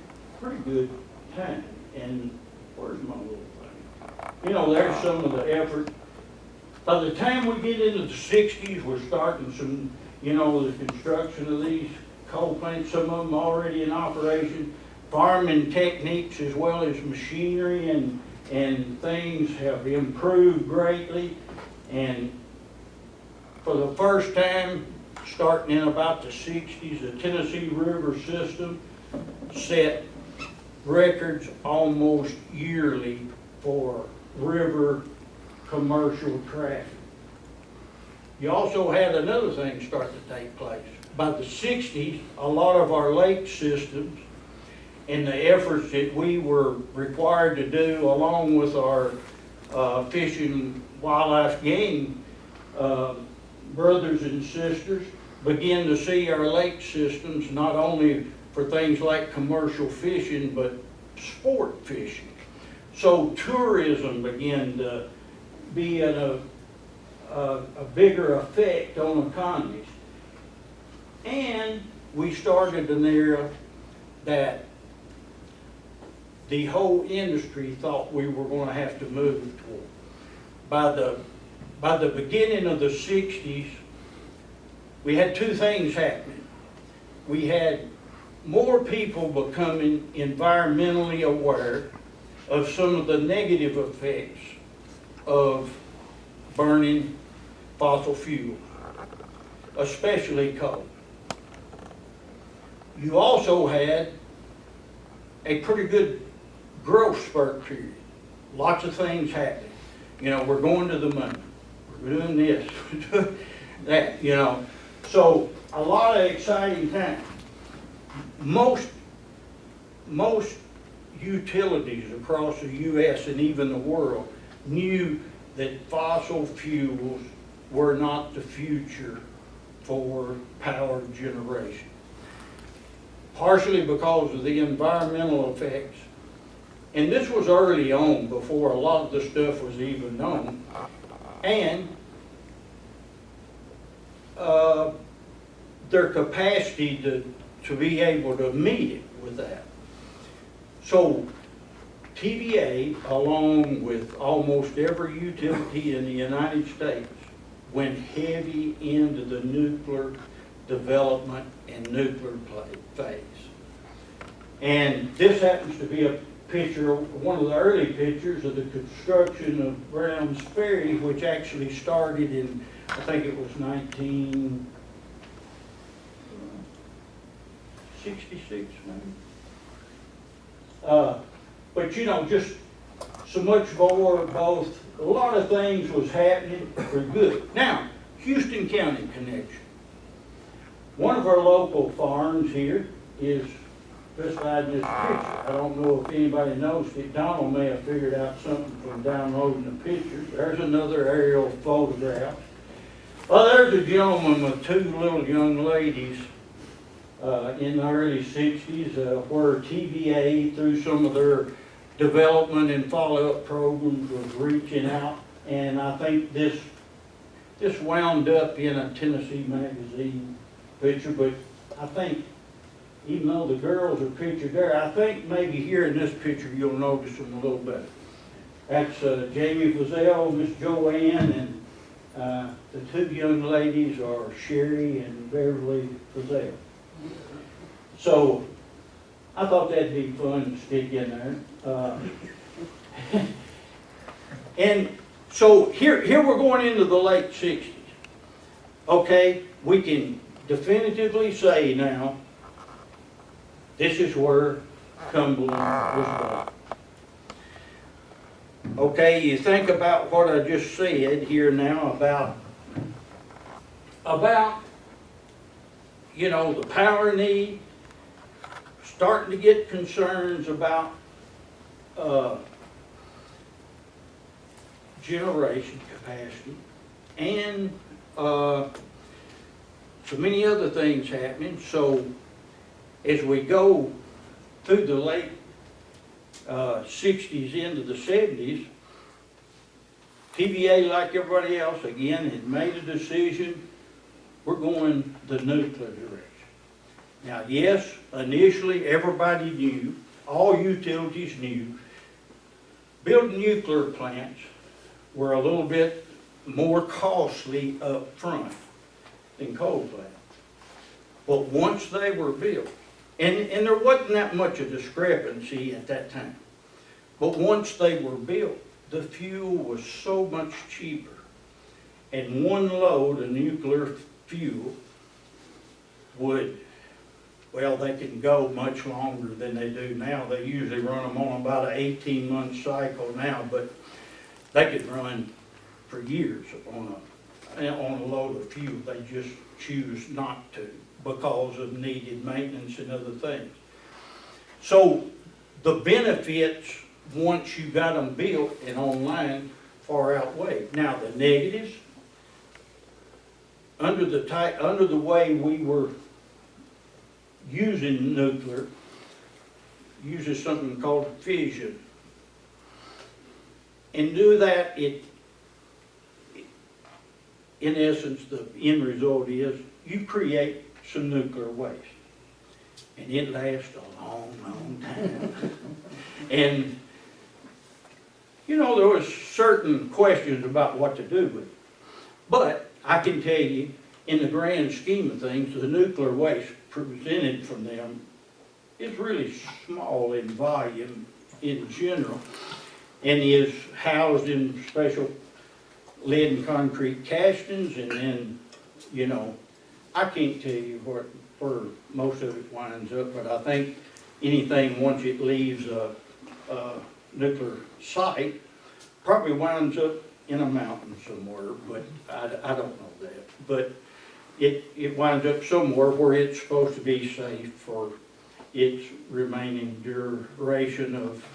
good time. And where's my little thing? You know, there's some of the effort. By the time we get into the 60s, we're starting some, you know, the construction of these coal plants, some of them already in operation. Farming techniques as well as machinery and things have improved greatly. And for the first time, starting in about the 60s, the Tennessee River system set records almost yearly for river commercial traffic. You also had another thing start to take place. By the 60s, a lot of our lake systems and the efforts that we were required to do along with our fishing wildlife game brothers and sisters begin to see our lake systems not only for things like commercial fishing but sport fishing. So tourism began to be at a bigger effect on economies. And we started an era that the whole industry thought we were going to have to move toward. By the beginning of the 60s, we had two things happening. We had more people becoming environmentally aware of some of the negative effects of burning fossil fuels, especially coal. You also had a pretty good growth spurt period. Lots of things happening. You know, we're going to the moon. We're doing this, we're doing that, you know. So a lot of exciting times. Most utilities across the U.S. and even the world knew that fossil fuels were not the future for power generation. Partially because of the environmental effects. And this was early on, before a lot of the stuff was even known. And their capacity to be able to meet it with that. So TVA, along with almost every utility in the United States, went heavy into the nuclear development and nuclear phase. And this happens to be a picture, one of the early pictures of the construction of Brown's Ferry, which actually started in, I think it was 1966 maybe. But you know, just so much more, both, a lot of things was happening for good. Now, Houston County connection. One of our local farms here is specified in this picture. I don't know if anybody knows it. Donald may have figured out something from downloading the pictures. There's another aerial photograph. Well, there's a gentleman with two little young ladies in the early 60s where TVA, through some of their development and follow-up programs, was reaching out. And I think this wound up in a Tennessee magazine picture, but I think even though the girls are pictured there, I think maybe here in this picture you'll notice them a little better. That's Jamie Fazell, Miss Joanne, The two young ladies are Sherry and Beverly Fazell. So I thought that'd be fun to stick in there. And so here we're going into the late 60s. Okay, we can definitively say now, this is where Cumberland was born. Okay, you think about what I just said here now about you know, the power need, starting to get concerns about generation capacity, and so many other things happening. So as we go through the late 60s into the 70s, TVA, like everybody else, again, had made a decision, we're going the nuclear direction. Now, yes, initially everybody knew, all utilities knew, building nuclear plants were a little bit more costly up front than coal plants. But once they were built, and there wasn't that much of discrepancy at that time, but once they were built, the fuel was so much cheaper. And one load of nuclear fuel would, well, they can go much longer than they do now. They usually run them on about an 18-month cycle now, but they could run for years on a load of fuel. They just choose not to because of needed maintenance and other things. So the benefits, once you got them built and online, far outweigh. Now the negatives, under the way we were using nuclear, uses something called fission. And do that, in essence, the end result is you create some nuclear waste. And it lasts a long, long time. And, you know, there was certain questions about what to do with it. But I can tell you, in the grand scheme of things, the nuclear waste presented from them is really small in volume in general, and is housed in special lead and concrete castings, and then, you know, I can't tell you where most of it winds up, but I think anything once it leaves a nuclear site probably winds up in a mountain somewhere, but I don't know that. But it winds up somewhere where it's supposed to be safe for its remaining duration of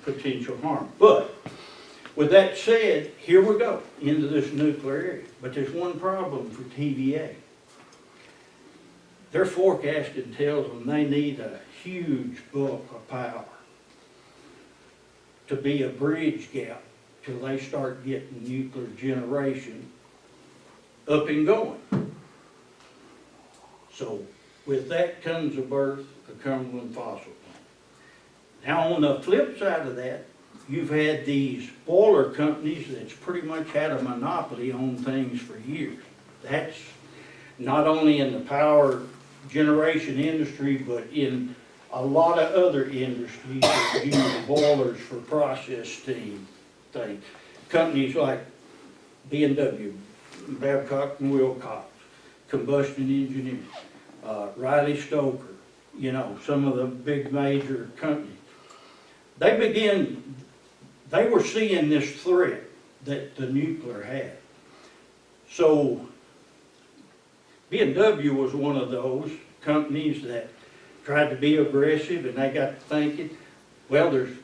potential harm. But with that said, here we go into this nuclear area. But there's one problem for TVA. Their forecasting tells them they need a huge bulk of power to be a bridge gap till they start getting nuclear generation up and going. So with that comes the birth of Cumberland Fossil Plant. Now on the flip side of that, you've had these boiler companies that's pretty much had a monopoly on things for years. That's not only in the power generation industry, but in a lot of other industries that use boilers for process steam things. Companies like BMW, Babcock and Wilcox, Combustion Engineering, Riley Stoker, you know, some of the big major companies. They were seeing this threat that the nuclear had. So BMW was one of those companies that tried to be aggressive, and they got to thinking, well, there's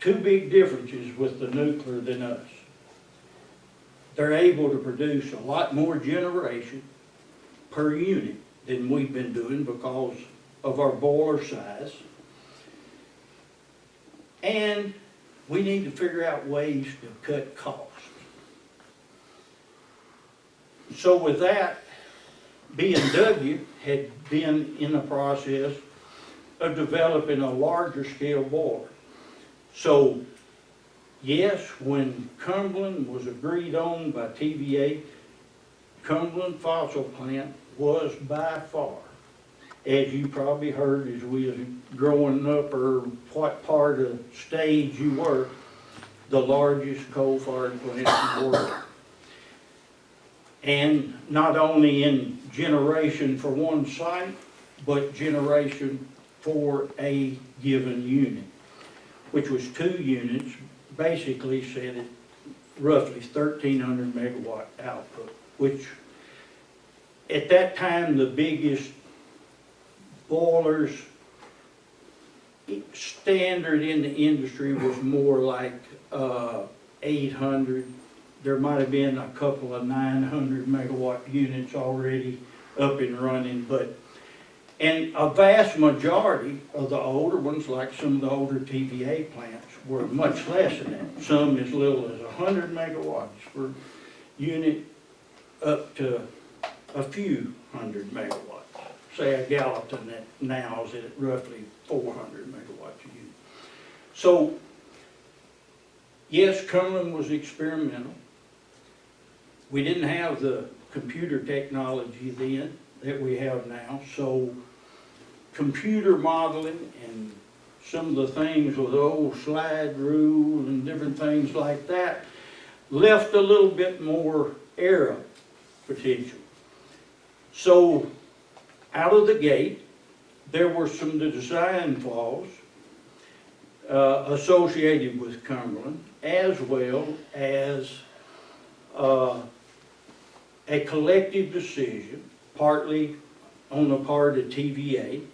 two big differences with the nuclear than us. They're able to produce a lot more generation per unit than we've been doing because of our boiler size. And we need to figure out ways to cut costs. So with that, BMW had been in the process of developing a larger scale boiler. So yes, when Cumberland was agreed on by TVA, Cumberland fossil plant was by far, as you probably heard as we was growing up or what part of stage you were, the largest coal-fired plant in the world. And not only in generation for one site, but generation for a given unit, which was 2 units, basically said it roughly 1,300 megawatt output, which at that time the biggest boilers standard in the industry was more like 800. There might have been a couple of 900 megawatt units already up and running, and a vast majority of the older ones, like some of the older TVA plants, were much less than that. Some as little as 100 megawatts per unit, up to a few hundred megawatts. Say a Gallatin that now is at roughly 400 megawatts a unit. So, yes, Cumberland was experimental. We didn't have the computer technology then that we have now, so computer modeling and some of the things with the old slide rule and different things like that left a little bit more error potential. So out of the gate, there were some design flaws associated with Cumberland, as well as a collective decision, partly on the part of TVA,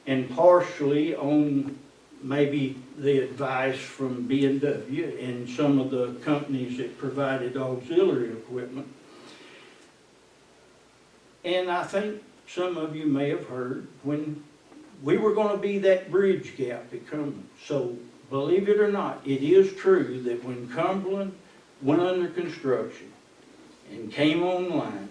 and partially on maybe the advice from B&W and some of the companies that provided auxiliary equipment. And I think some of you may have heard when we were going to be that bridge gap at Cumberland. So believe it or not, it is true that when Cumberland went under construction and came online,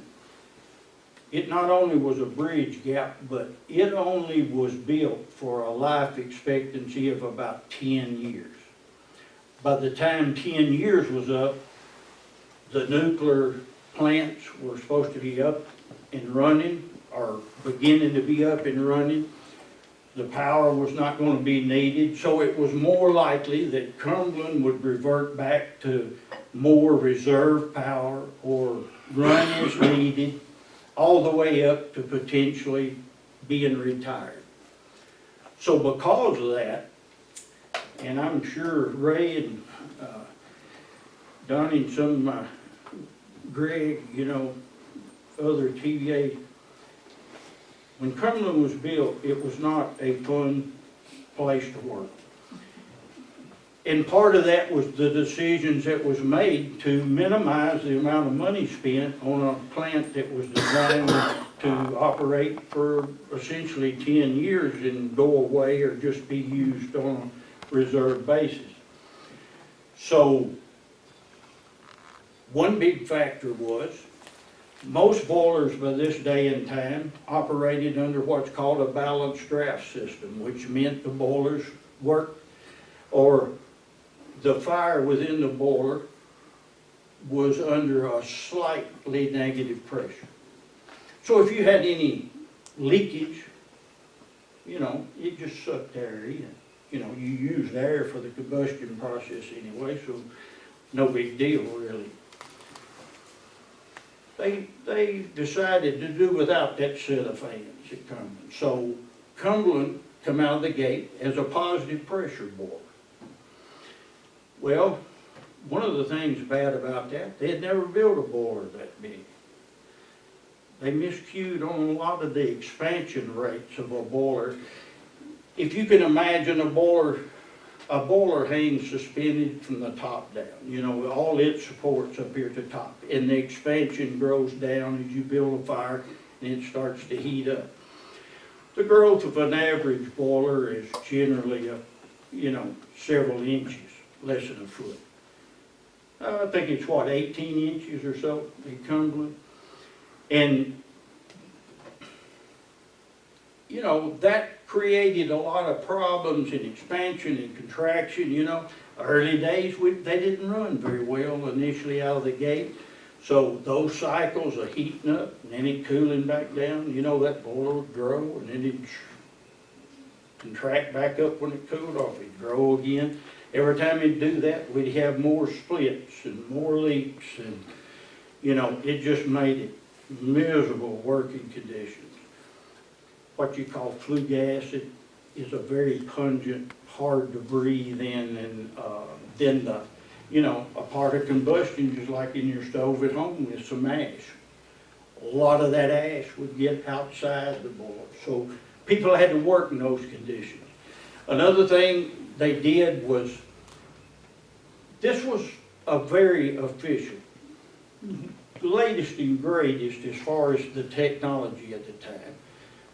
it not only was a bridge gap, but it only was built for a life expectancy of about 10 years. By the time 10 years was up, the nuclear plants were supposed to be up and running, or beginning to be up and running. The power was not going to be needed, so it was more likely that Cumberland would revert back to more reserve power or run as needed, all the way up to potentially being retired. So because of that, and I'm sure Ray and Donnie and some of my, Greg, you know, other TVA, when Cumberland was built, it was not a fun place to work. And part of that was the decisions that was made to minimize the amount of money spent on a plant that was designed to operate for essentially 10 years and go away or just be used on a reserve basis. So one big factor was most boilers by this day and time operated under what's called a balanced draft system, which meant the boilers worked, or the fire within the boiler was under a slightly negative pressure. So if you had any leakage, you know, it just sucked air in. You know, you used air for the combustion process anyway, so no big deal really. They decided to do without that set of fans at Cumberland. So Cumberland come out of the gate as a positive pressure boiler. Well, one of the things bad about that, they had never built a boiler that big. They miscued on a lot of the expansion rates of a boiler. If you can imagine a boiler hangs suspended from the top down. You know, all its supports up here at the top. And the expansion grows down as you build a fire and it starts to heat up. The growth of an average boiler is generally, several inches, less than a foot. I think it's 18 inches or so in Cumberland. And, that created a lot of problems in expansion and contraction, Early days, they didn't run very well initially out of the gate. So those cycles are heating up and then it cooling back down. You know, that boiler would grow and then it'd contract back up when it cooled off. It'd grow again. Every time it'd do that, we'd have more splits and more leaks, and, you know, it just made it miserable working conditions. What you call flue gas, it is a very pungent, hard to breathe in, and then the, you know, a part of combustion, just like in your stove at home, is some ash. A lot of that ash would get outside the boiler, so people had to work in those conditions. Another thing they did was, this was a very efficient, latest and greatest as far as the technology at the time,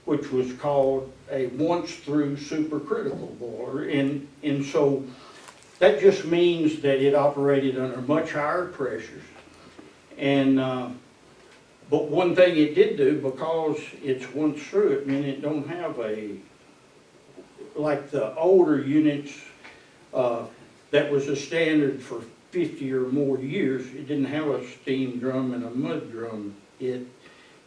which was called a once-through supercritical boiler, and so that just means that it operated under much higher pressures. And but one thing it did do, because it's once through, it meant it don't have a, like the older units, that was a standard for 50 or more years. It didn't have a steam drum and a mud drum. You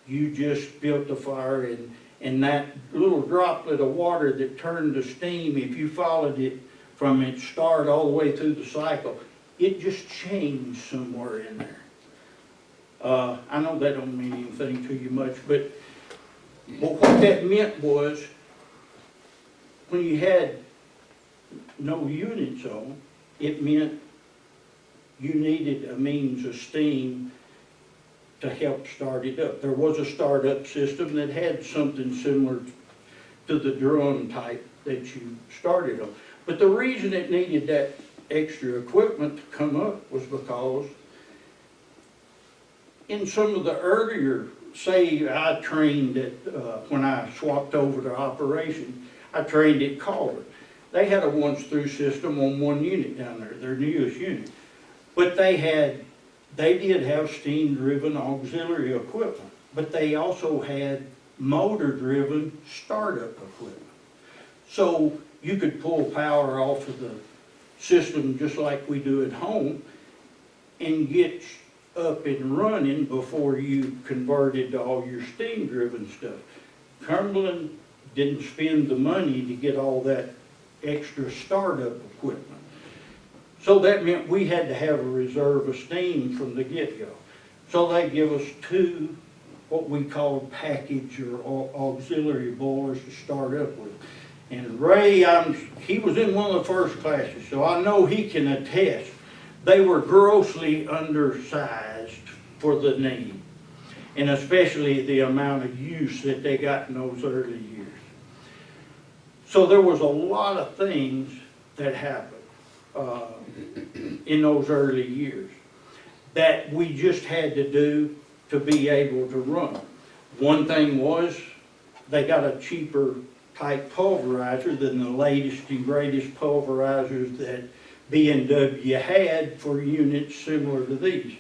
just built a fire, and that little droplet of water that turned to steam, if you followed it from its start all the way through the cycle, it just changed somewhere in there. I know that don't mean anything to you much, but what that meant was, when you had no units on, it meant you needed a means of steam to help start it up. There was a startup system that had something similar to the drum type that you started on. But the reason it needed that extra equipment to come up was because in some of the earlier, say I trained at, when I swapped over to operation, I trained at Calder. They had a once-through system on one unit down there, their newest unit. But they did have steam-driven auxiliary equipment, but they also had motor-driven startup equipment. So you could pull power off of the system just like we do at home and get up and running before you converted to all your steam-driven stuff. Cumberland didn't spend the money to get all that extra startup equipment. So that meant we had to have a reserve of steam from the get-go. So they give us two, what we called package or auxiliary boilers to start up with. And Ray, he was in one of the first classes, so I know he can attest. They were grossly undersized for the need, and especially the amount of use that they got in those early years. So there was a lot of things that happened in those early years that we just had to do to be able to run. One thing was, they got a cheaper type pulverizer than the latest and greatest pulverizers that B&W had for units similar to these.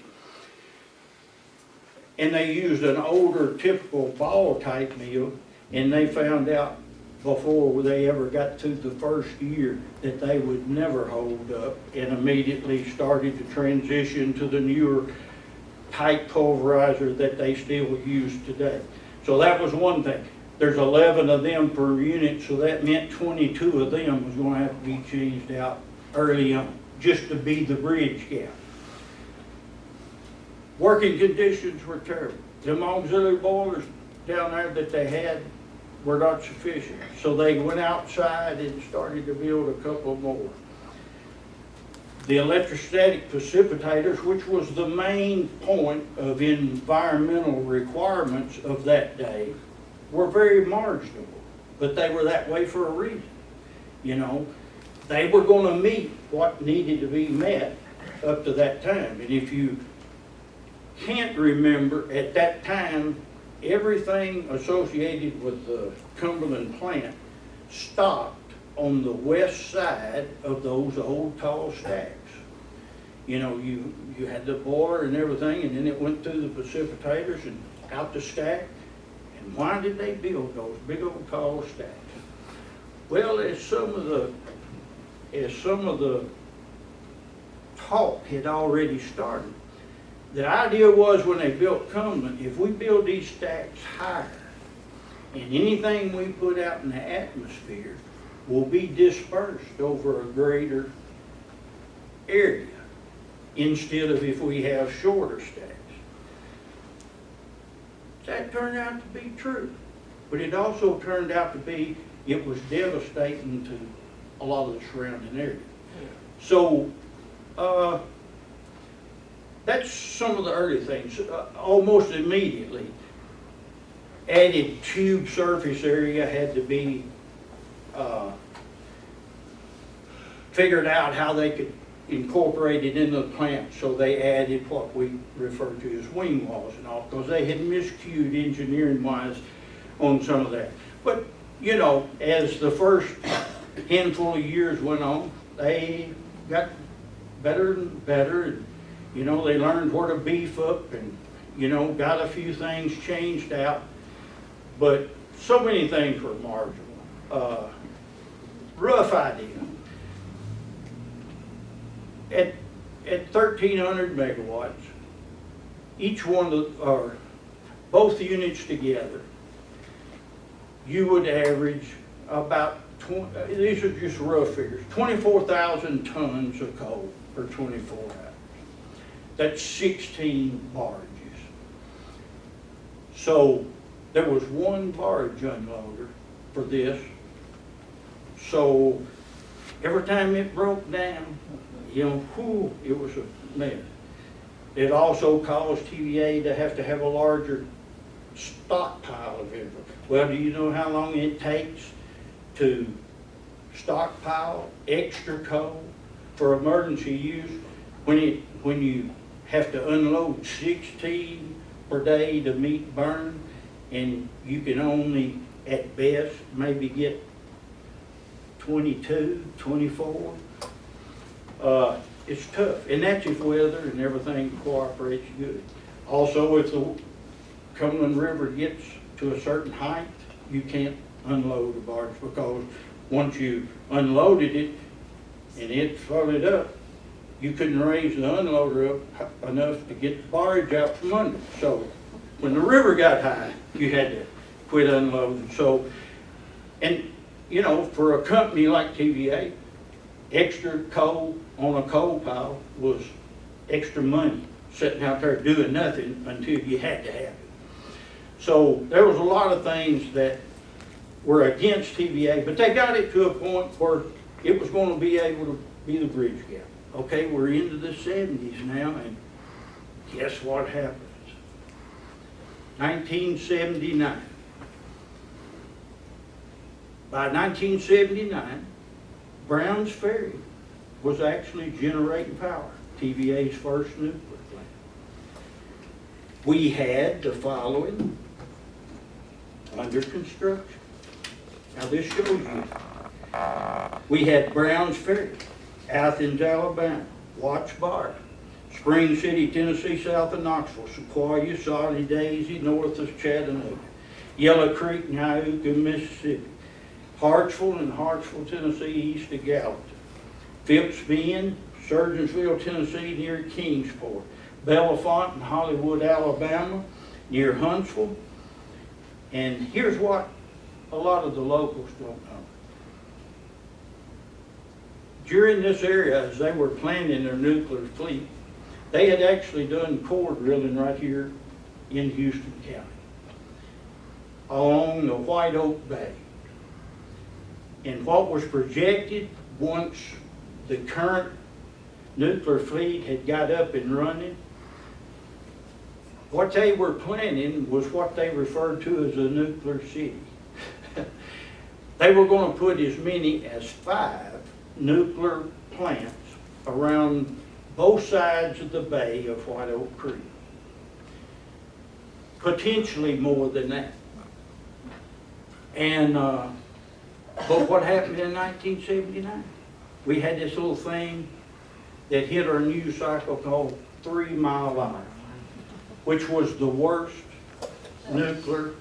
And they used an older typical ball type mill, and they found out before they ever got to the first year that they would never hold up, and immediately started to transition to the newer type pulverizer that they still use today. So that was one thing. There's 11 of them per unit, so that meant 22 of them was going to have to be changed out early on, just to be the bridge gap. Working conditions were terrible. Them auxiliary boilers down there that they had were not sufficient, so they went outside and started to build a couple more. The electrostatic precipitators, which was the main point of environmental requirements of that day, were very marginal, but they were that way for a reason. You know, they were going to meet what needed to be met up to that time. And if you can't remember, at that time, everything associated with the Cumberland plant stopped on the west side of those old tall stacks. You know, you had the boiler and everything, and then it went through the precipitators and out the stack. And why did they build those big old tall stacks? Well, as some of the, talk had already started, the idea was when they built Cumberland, if we build these stacks higher, and anything we put out in the atmosphere will be dispersed over a greater area, instead of if we have shorter stacks. That turned out to be true, but it also turned out to be, it was devastating to a lot of the surrounding area. So, that's some of the early things. Almost immediately, added tube surface area had to be figured out how they could incorporate it into the plant. So they added what we refer to as wing walls and all, because they had miscued engineering-wise on some of that. But, you know, as the first handful of years went on, they got better and better, and, you know, they learned where to beef up and, you know, got a few things changed out. But so many things were marginal. Rough idea. At 1,300 megawatts, each one of, or both units together, you would average about, these are just rough figures, 24,000 tons of coal per 24 hours. That's 16 barges. So there was one barge unloader for this. So every time it broke down, you know, whew, it was a mess. It also caused TVA to have a larger stockpile of inventory. Well, do you know how long it takes to stockpile extra coal for emergency use when you have to unload 16 per day to meet burn, and you can only at best maybe get 22, 24? It's tough, and that's if weather and everything cooperates good. Also, if the Cumberland River gets to a certain height, you can't unload a barge, because once you unloaded it and it floated up, you couldn't raise the unloader up enough to get the barge out from under. So when the river got high, you had to quit unloading. So, and you know, for a company like TVA, extra coal on a coal pile was extra money, sitting out there doing nothing until you had to have it. So there was a lot of things that were against TVA, but they got it to a point where it was going to be able to be the bridge gap. Okay, we're into the 70s now, and guess what happens? 1979. By 1979, Browns Ferry was actually generating power, TVA's first nuclear plant. We had the following under construction. Now this shows you. We had Browns Ferry, Athens, Alabama, Watts Bar, Spring City, Tennessee, south of Knoxville, Sequoia, Solid Daisy, north of Chattanooga, Yellow Creek, Nyuka, Mississippi, Hartsville and Hartsville, Tennessee, east of Gallatin, Phipps Bend, Surgeonsville, Tennessee, near Kingsport, Bellefonte and Hollywood, Alabama, near Huntsville. And here's what a lot of the locals don't know. During this area, as they were planning their nuclear fleet, they had actually done core drilling right here in Houston County, along the White Oak Bay. And what was projected once the current nuclear fleet had got up and running, what they were planning was what they referred to as a nuclear city. They were going to put as many as 5 nuclear plants around both sides of the bay of White Oak Creek. Potentially more than that. And, but what happened in 1979? We had this little thing that hit our news cycle called 3 Mile Line, which was the worst nuclear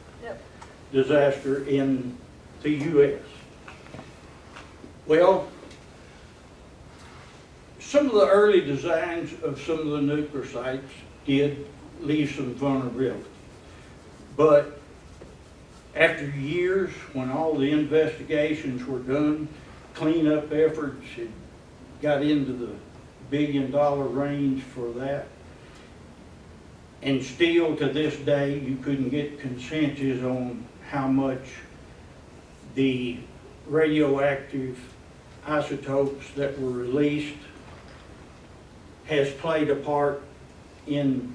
disaster in the U.S. Well, some of the early designs of some of the nuclear sites did leave some vulnerability. But after years, when all the investigations were done, cleanup efforts had got into the billion-dollar range for that, and still to this day, you couldn't get consensus on how much the radioactive isotopes that were released has played a part in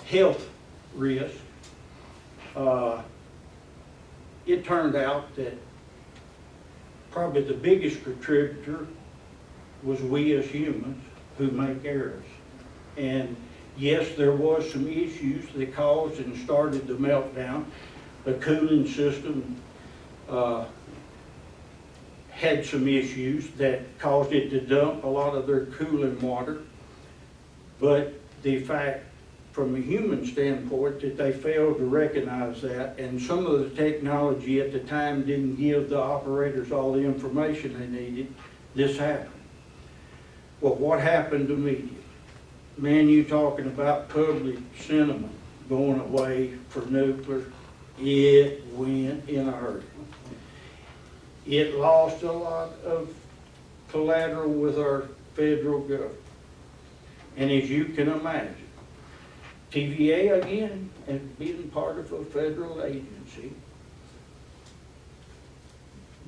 health risk. It turned out that probably the biggest contributor was we as humans who make errors. And yes, there was some issues that caused and started the meltdown. The cooling system had some issues that caused it to dump a lot of their cooling water. But the fact, from a human standpoint, that they failed to recognize that, and some of the technology at the time didn't give the operators all the information they needed, this happened. Well, what happened immediately? Man, you talking about public sentiment going away for nuclear, it went in a hurry. It lost a lot of collateral with our federal government. And as you can imagine, TVA, again, as being part of a federal agency,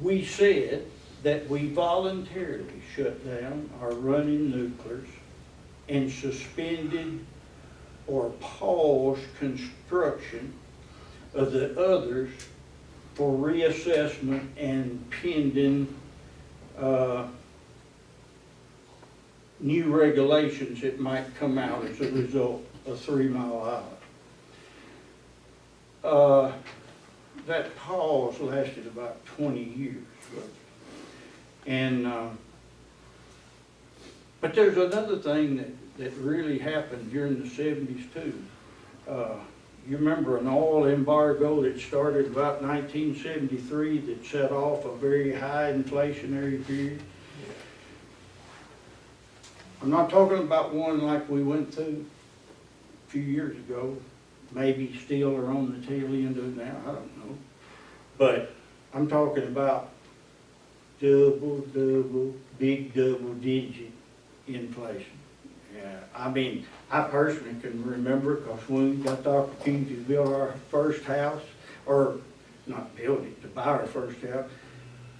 we said that we voluntarily shut down our running nuclears and suspended or paused construction of the others for reassessment and pending new regulations that might come out as a result of 3 Mile Island. That pause lasted about 20 years. And but there's another thing that really happened during the 70s too. You remember an oil embargo that started about 1973 that set off a very high inflationary period? I'm not talking about one like we went through a few years ago, maybe still are on the tail end of it now, I don't know. But I'm talking about big double digit inflation. Yeah, I mean, I personally can remember, because when we got the opportunity to build our first house, or not build it, to buy our first house,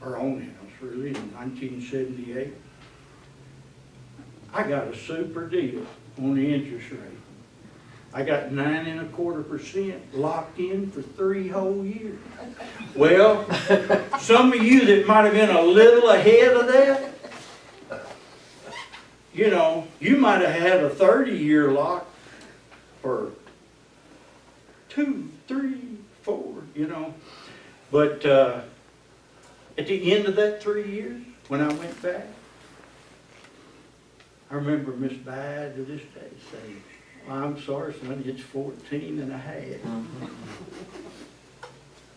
our own house really, in 1978, I got a super deal on the interest rate. I got 9.25% locked in for 3 whole years. Well, some of you that might have been a little ahead of that, you know, you might have had a 30-year lock for 2, 3, 4, you know. But at the end of that 3 years, when I went back, I remember Miss Bide to this day saying, well, I'm sorry, son, it's 14 and a half.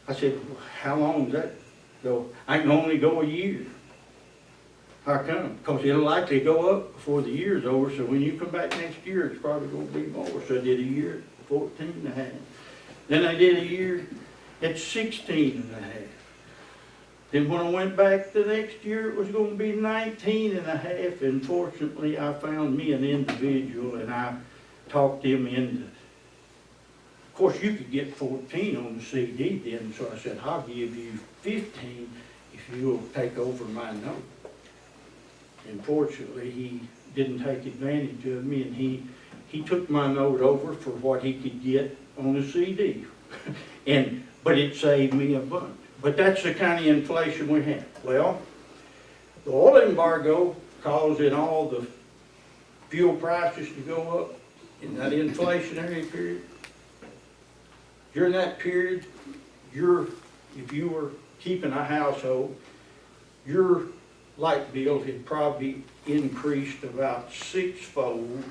I said, well, how long does that go? I can only go a year. How come? Because it'll likely go up before the year's over, so when you come back next year, it's probably going to be more. So I did a year at 14 and a half. Then I did a year at 16 and a half. Then when I went back the next year, it was going to be 19 and a half. And fortunately, I found me an individual, and I talked him into, of course, you could get 14 on the CD then, so I said, I'll give you 15 if you'll take over my note. And fortunately, he didn't take advantage of me, and he took my note over for what he could get on the CD. But it saved me a bunch. But that's the kind of inflation we have. Well, the oil embargo causing all the fuel prices to go up in that inflationary period. During that period, if you were keeping a household, your light bill had probably increased about 6-fold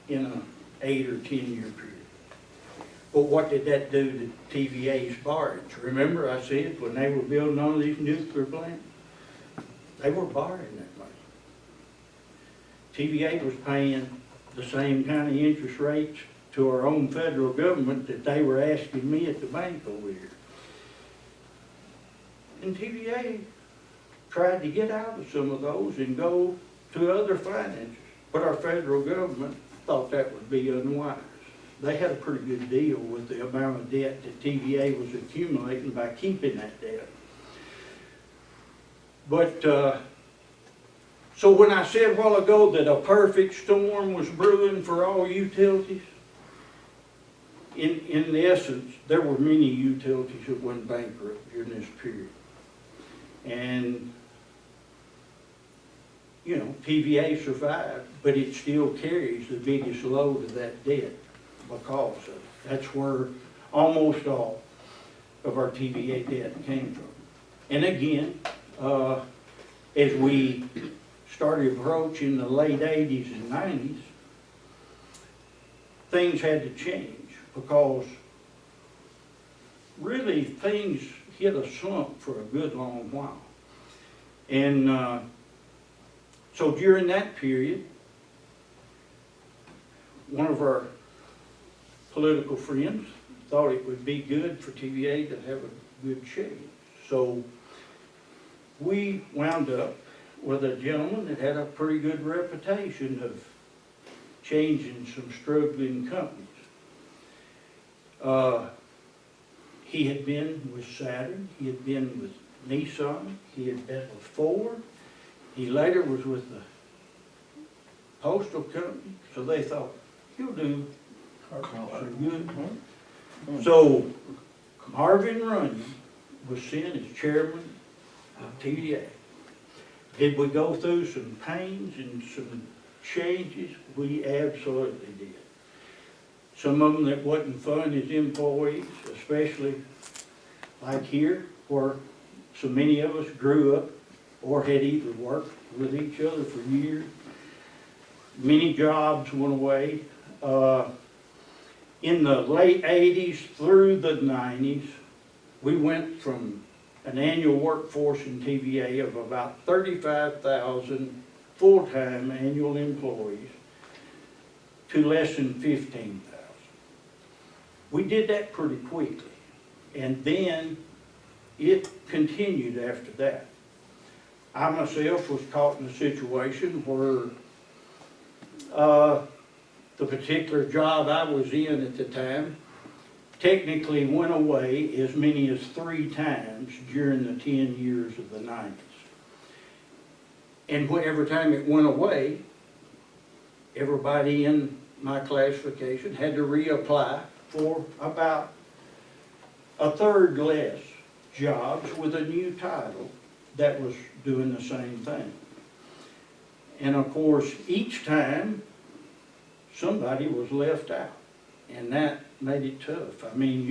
in an 8 or 10 year period. But what did that do to TVA's borrowings? Remember I said when they were building all these nuclear plants, they were borrowing that money. TVA was paying the same kind of interest rates to our own federal government that they were asking me at the bank over here. And TVA tried to get out of some of those and go to other finances, but our federal government thought that would be unwise. They had a pretty good deal with the amount of debt that TVA was accumulating by keeping that debt. But, so when I said a while ago that a perfect storm was brewing for all utilities, in essence, there were many utilities that went bankrupt during this period. And, you know, TVA survived, but it still carries the biggest load of that debt because of it. That's where almost all of our TVA debt came from. And again, as we started approaching the late 80s and 90s, things had to change because really things hit a slump for a good long while. And so during that period, one of our political friends thought it would be good for TVA to have a good change. So we wound up with a gentleman that had a pretty good reputation of changing some struggling companies. He had been with Saturn, he had been with Nissan, he had been with Ford, he later was with the postal company, so they thought, he'll do some good. So Marvin Runyon was sent as chairman of TVA. Did we go through some pains and some changes? We absolutely did. Some of them that wasn't fun as employees, especially like here, where so many of us grew up or had either worked with each other for years. Many jobs went away. In the late 80s through the 90s, we went from an annual workforce in TVA of about 35,000 full-time annual employees to less than 15,000. We did that pretty quickly, and then it continued after that. I myself was caught in a situation where the particular job I was in at the time technically went away as many as 3 times during the 10 years of the 90s. And every time it went away, everybody in my classification had to reapply for about a third less jobs with a new title that was doing the same thing. And of course, each time, somebody was left out, and that made it tough. I mean,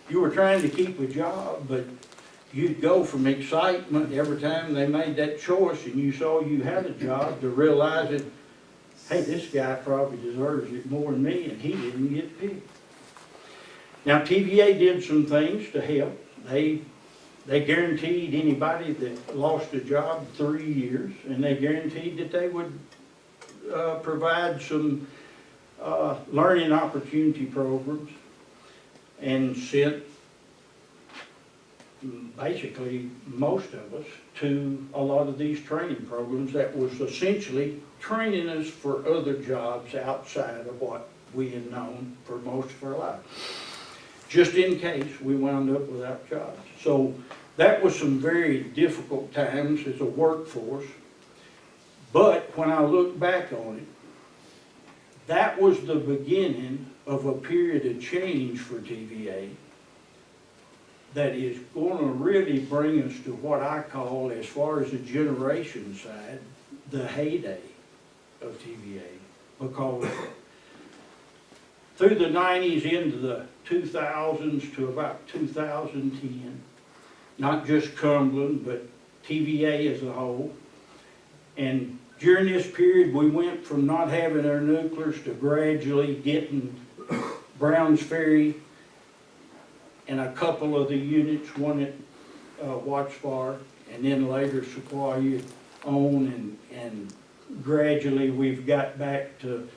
you were trying to keep a job, but you'd go from excitement every time they made that choice and you saw you had a job to realizing, hey, this guy probably deserves it more than me, and he didn't get picked. Now, TVA did some things to help. They guaranteed anybody that lost a job 3 years, and they guaranteed that they would provide some learning opportunity programs, and sent basically most of us to a lot of these training programs that was essentially training us for other jobs outside of what we had known for most of our life, just in case we wound up without jobs. So that was some very difficult times as a workforce, but when I look back on it, that was the beginning of a period of change for TVA that is going to really bring us to what I call, as far as the generation side, the heyday of TVA. Because through the 90s into the 2000s to about 2010, not just Cumberland, but TVA as a whole, and during this period, we went from not having our nuclears to gradually getting Browns Ferry and a couple of the units, one at Watts Bar, and then later Sequoia on and gradually we've got back to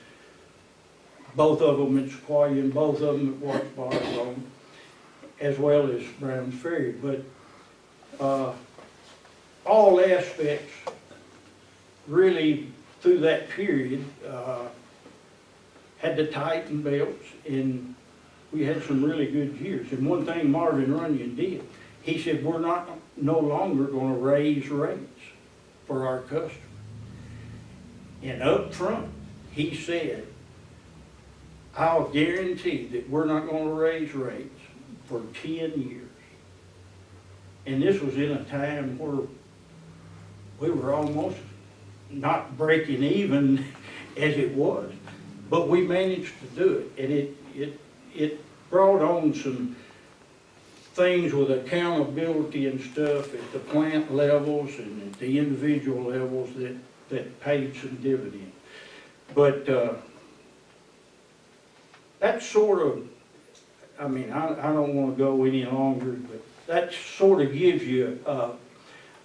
both of them at Sequoia and both of them at Watts as well as Browns Ferry. But all aspects really through that period had to tighten belts, and we had some really good years. And one thing Marvin Runyon did, he said, we're no longer going to raise rates for our customers. And up front, he said, I'll guarantee that we're not going to raise rates for 10 years. And this was in a time where we were almost not breaking even as it was, but we managed to do it. And it brought on some things with accountability and stuff at the plant levels and at the individual levels that paid some dividends. But that's sort of, I mean, I don't want to go any longer, but that sort of gives you a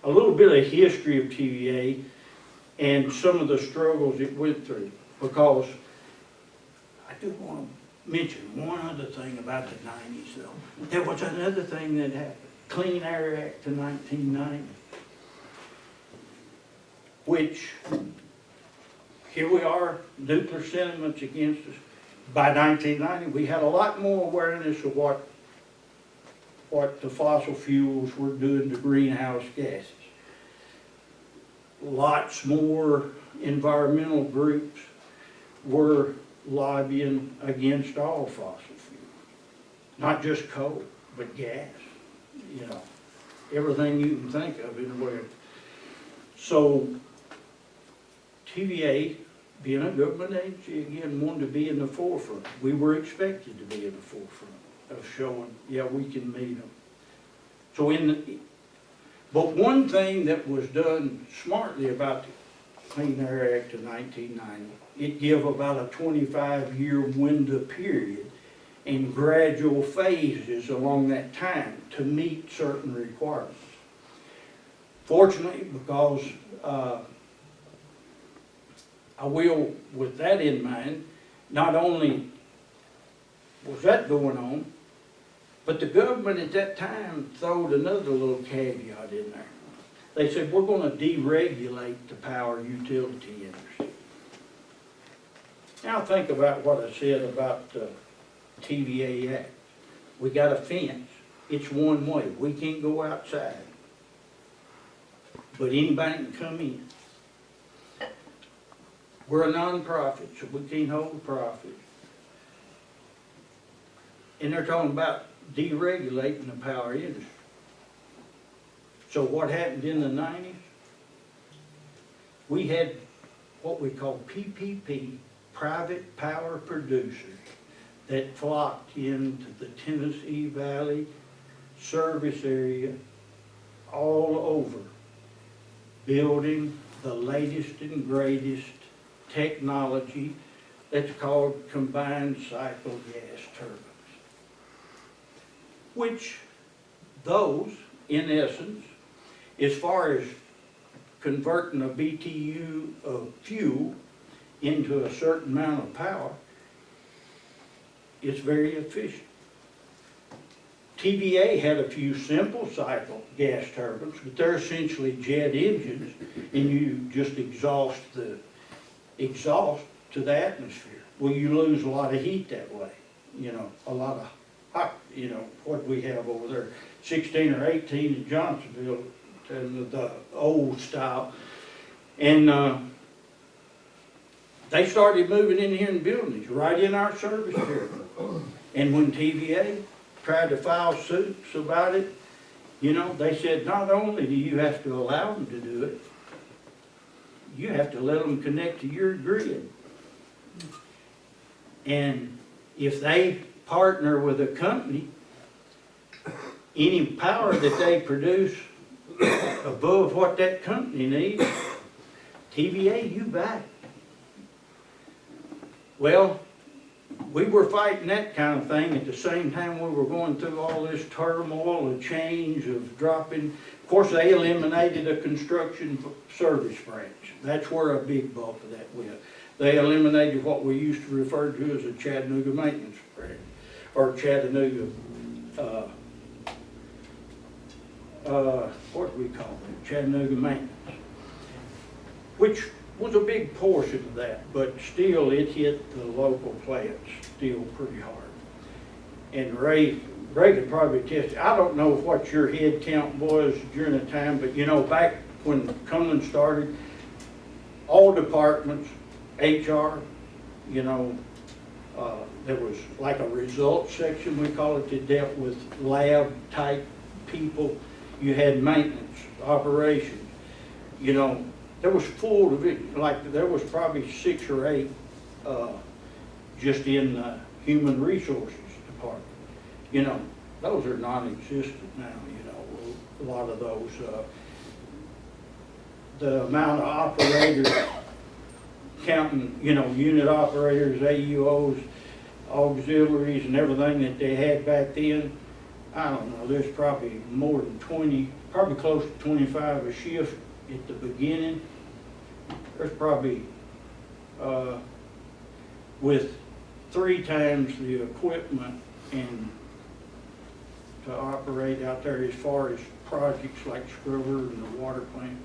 little bit of history of TVA and some of the struggles it went through. Because I do want to mention one other thing about the 90s, though. There was another thing that happened. Clean Air Act of 1990, which, here we are, nuclear sentiments against us. By 1990, we had a lot more awareness of what the fossil fuels were doing to greenhouse gases. Lots more environmental groups were lobbying against all fossil fuels. Not just coal, but gas. You know, everything you can think of in a way. So, TVA, being a government agency, again, wanted to be in the forefront. We were expected to be in the forefront of showing, yeah, we can meet them. So but one thing that was done smartly about the Clean Air Act of 1990, it gave about a 25-year window period in gradual phases along that time to meet certain requirements. Fortunately, because I will, with that in mind, not only was that going on, but the government at that time throwed another little caveat in there. They said, we're going to deregulate the power utility industry. Now think about what I said about the TVA Act. We got a fence. It's one way. We can't go outside. But anybody can come in. We're a non-profit, so we can't hold a profit. And they're talking about deregulating the power industry. So what happened in the 90s? We had what we call PPP, private power producers, that flocked into the Tennessee Valley service area all over, building the latest and greatest technology that's called combined cycle gas turbines. Which those, in essence, as far as converting a BTU of fuel into a certain amount of power, is very efficient. TVA had a few simple cycle gas turbines, but they're essentially jet engines, and you just exhaust the exhaust to the atmosphere. Well, you lose a lot of heat that way. You know, a lot of hot, you know, what we have over there, 16 or 18 in Johnsonville, and the old style. And they started moving in here and building these right in our service area. And when TVA tried to file suits about it, you know, they said not only do you have to allow them to do it, you have to let them connect to your grid. And if they partner with a company, any power that they produce above what that company needs, TVA, you buy it. Well, we were fighting that kind of thing at the same time we were going through all this turmoil, a change of dropping. Of course, they eliminated a construction service branch. That's where a big bulk of that went. They eliminated what we used to refer to as a Chattanooga maintenance branch, or Chattanooga, what do we call it? Chattanooga maintenance, which was a big portion of that, but still it hit the local plants still pretty hard. And Ray could probably attest. I don't know what your head count was during the time, but you know, back when Cumberland started, all departments, HR, you know, there was like a results section, we call it, that dealt with lab type people. You had maintenance, operations, you know, there was full division, like there was probably 6 or 8 just in the human resources department. You know, those are non-existent now, you know, a lot of those. The amount of operators, counting, you know, unit operators, AUOs, auxiliaries and everything that they had back then, I don't know, there's probably more than 20, probably close to 25 a shift at the beginning. There's probably, with 3 times the equipment and to operate out there as far as projects like Scrubber and the water plant,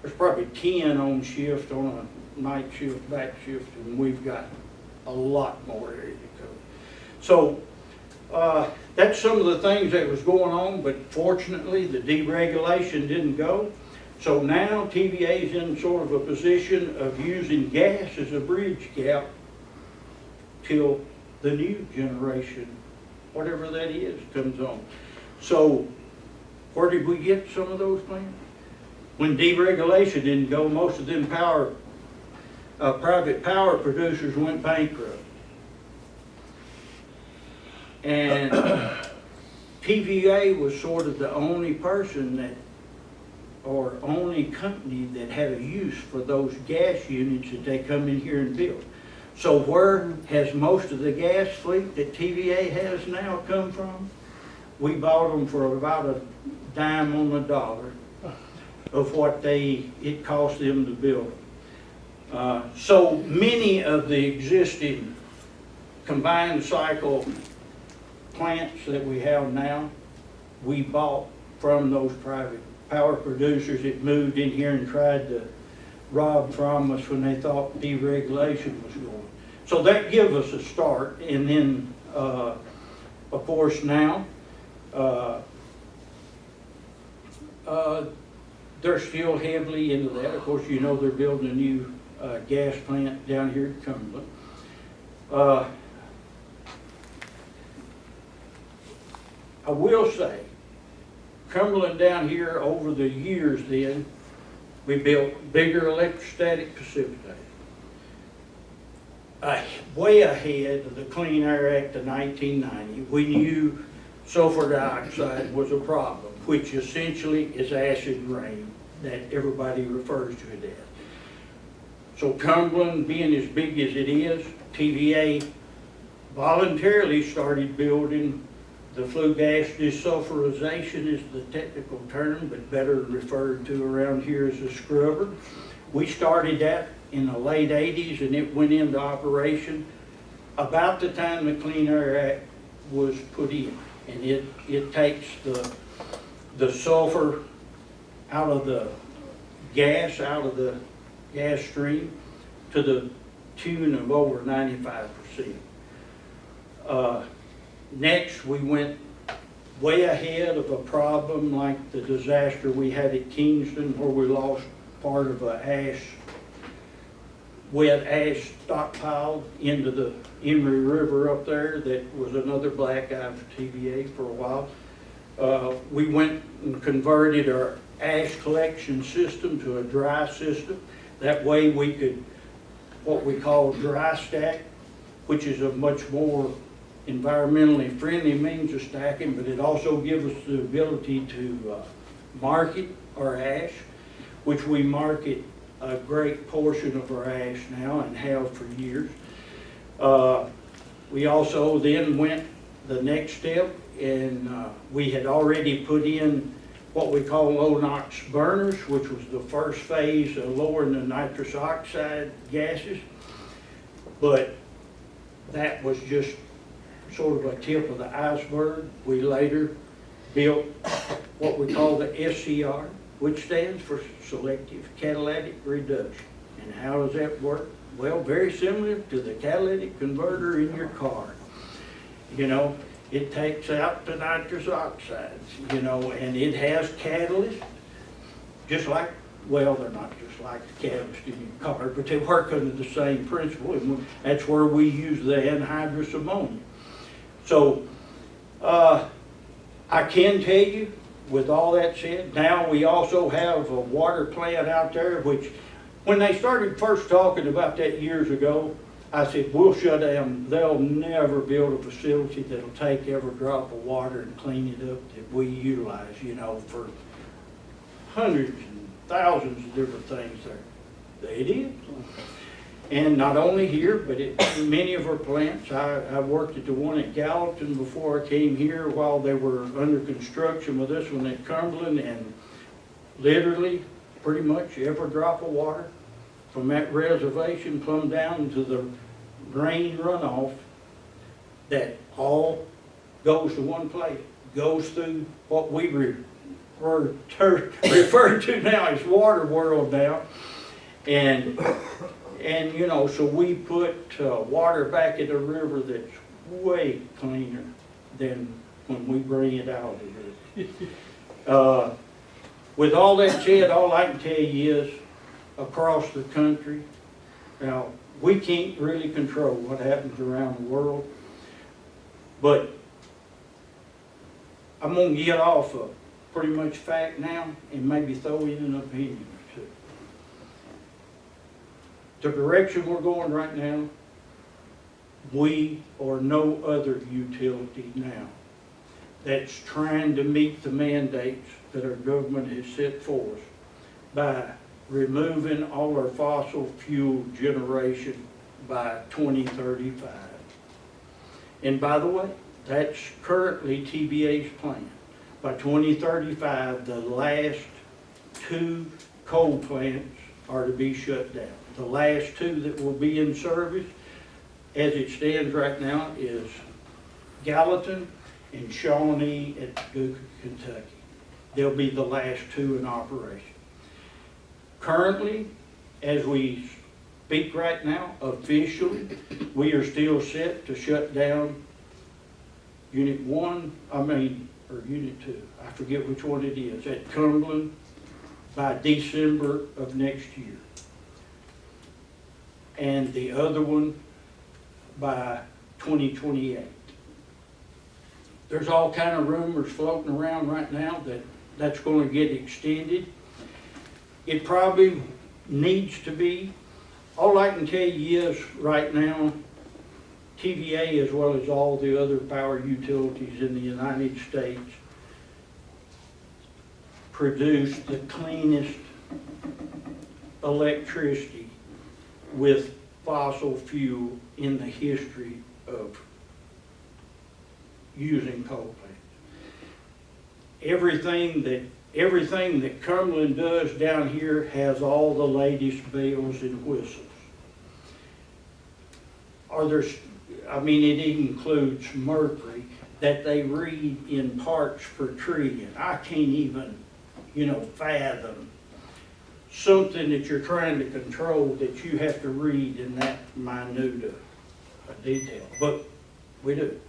there's probably 10 on shift, on a night shift, back shift, and we've got a lot more area to cover. So that's some of the things that was going on, but fortunately the deregulation didn't go. So now TVA is in sort of a position of using gas as a bridge gap till the new generation, whatever that is, comes on. So where did we get some of those plants? When deregulation didn't go, most of them private power producers went bankrupt. And TVA was sort of the only person that, or only company that had a use for those gas units that they come in here and build. So where has most of the gas fleet that TVA has now come from? We bought them for about a dime on the dollar of what it cost them to build. So many of the existing combined cycle plants that we have now, we bought from those private power producers that moved in here and tried to rob from us when they thought deregulation was going. So that gives us a start, and then of course now they're still heavily into that. Of course, you know, they're building a new gas plant down here at Cumberland. I will say, Cumberland down here over the years then, we built bigger electrostatic precipitators. Way ahead of the Clean Air Act of 1990, we knew sulfur dioxide was a problem, which essentially is acid rain that everybody refers to it as. So Cumberland, being as big as it is, TVA voluntarily started building the flue gas desulfurization is the technical term, but better referred to around here as a scrubber. We started that in the late 80s, and it went into operation about the time the Clean Air Act was put in. And it takes the sulfur out of the gas stream to the tune of over 95%. Next, we went way ahead of a problem like the disaster we had at Kingston, where we lost part of a wet ash stockpile into the Emory River up there. That was another black eye for TVA for a while. We went and converted our ash collection system to a dry system. That way we could, what we call dry stack, which is a much more environmentally friendly means of stacking, but it also gives us the ability to market our ash, which we market a great portion of our ash now and have for years. We also then went the next step, and we had already put in what we call low NOx burners, which was the first phase of lowering the nitrous oxide gases. But that was just sort of a tip of the iceberg. We later built what we call the SCR, which stands for Selective Catalytic Reduction. And how does that work? Well, very similar to the catalytic converter in your car. You know, it takes out the nitrous oxides, you know, and it has catalyst, just like, well, they're not just like the catalyst in your car, but they work under the same principle, and that's where we use the anhydrous ammonia. So, I can tell you, with all that said, now we also have a water plant out there, which, when they started first talking about that years ago, I said, we'll shut down. They'll never build a facility that'll take every drop of water and clean it up that we utilize, you know, for hundreds and thousands of different things there. They did. And not only here, but at many of our plants. I worked at the one at Gallatin before I came here while they were under construction with this one at Cumberland, and literally, pretty much every drop of water from that reservation plumb down to the rain runoff, that all goes to one place, goes through what we refer to now as water world now. And you know, so we put water back in the river that's way cleaner than when we bring it out of it. With all that said, all I can tell you is, across the country, now, we can't really control what happens around the world, but I'm going to get off a pretty much fact now and maybe throw in an opinion or two. The direction we're going right now, we or no other utility now that's trying to meet the mandates that our government has set for us by removing all our fossil fuel generation by 2035. And by the way, that's currently TVA's plan. By 2035, the last 2 coal plants are to be shut down. The last 2 that will be in service, as it stands right now, is Gallatin and Shawnee at Paducah, Kentucky. They'll be the last 2 in operation. Currently, as we speak right now, officially, we are still set to shut down Unit 2, I forget which one it is, at Cumberland by December of next year. And the other one by 2028. There's all kind of rumors floating around right now that that's going to get extended. It probably needs to be. All I can tell you is right now, TVA, as well as all the other power utilities in the United States, produce the cleanest electricity with fossil fuel in the history of using coal plants. Everything that Cumberland does down here has all the latest bells and whistles. It includes mercury that they read in parts per trillion. I can't even, fathom something that you're trying to control that you have to read in that minute a detail. But we do.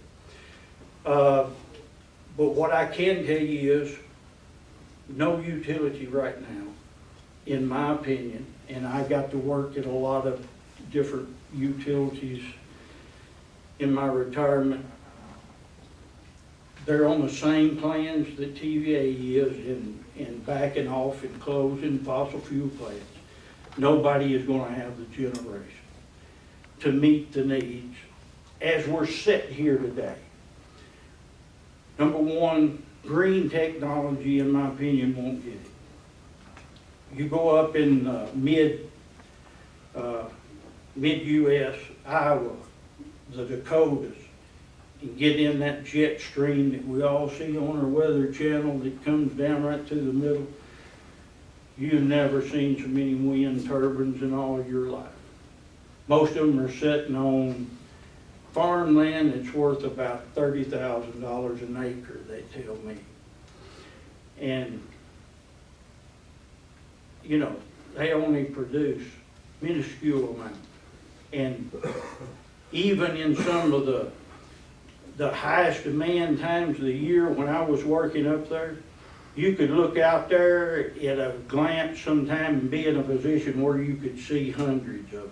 But what I can tell you is, no utility right now, in my opinion, and I got to work at a lot of different utilities in my retirement, they're on the same plans that TVA is in backing off and closing fossil fuel plants. Nobody is going to have the generation to meet the needs as we're sitting here today. Number one, green technology, in my opinion, won't get it. You go up in mid-US, Iowa, the Dakotas and get in that jet stream that we all see on our weather channel that comes down right through the middle, you've never seen so many wind turbines in all of your life. Most of them are sitting on farmland that's worth about $30,000 an acre, they tell me. And, you know, they only produce minuscule amounts. And even in some of the highest demand times of the year when I was working up there, you could look out there at a glance sometime and be in a position where you could see hundreds of them.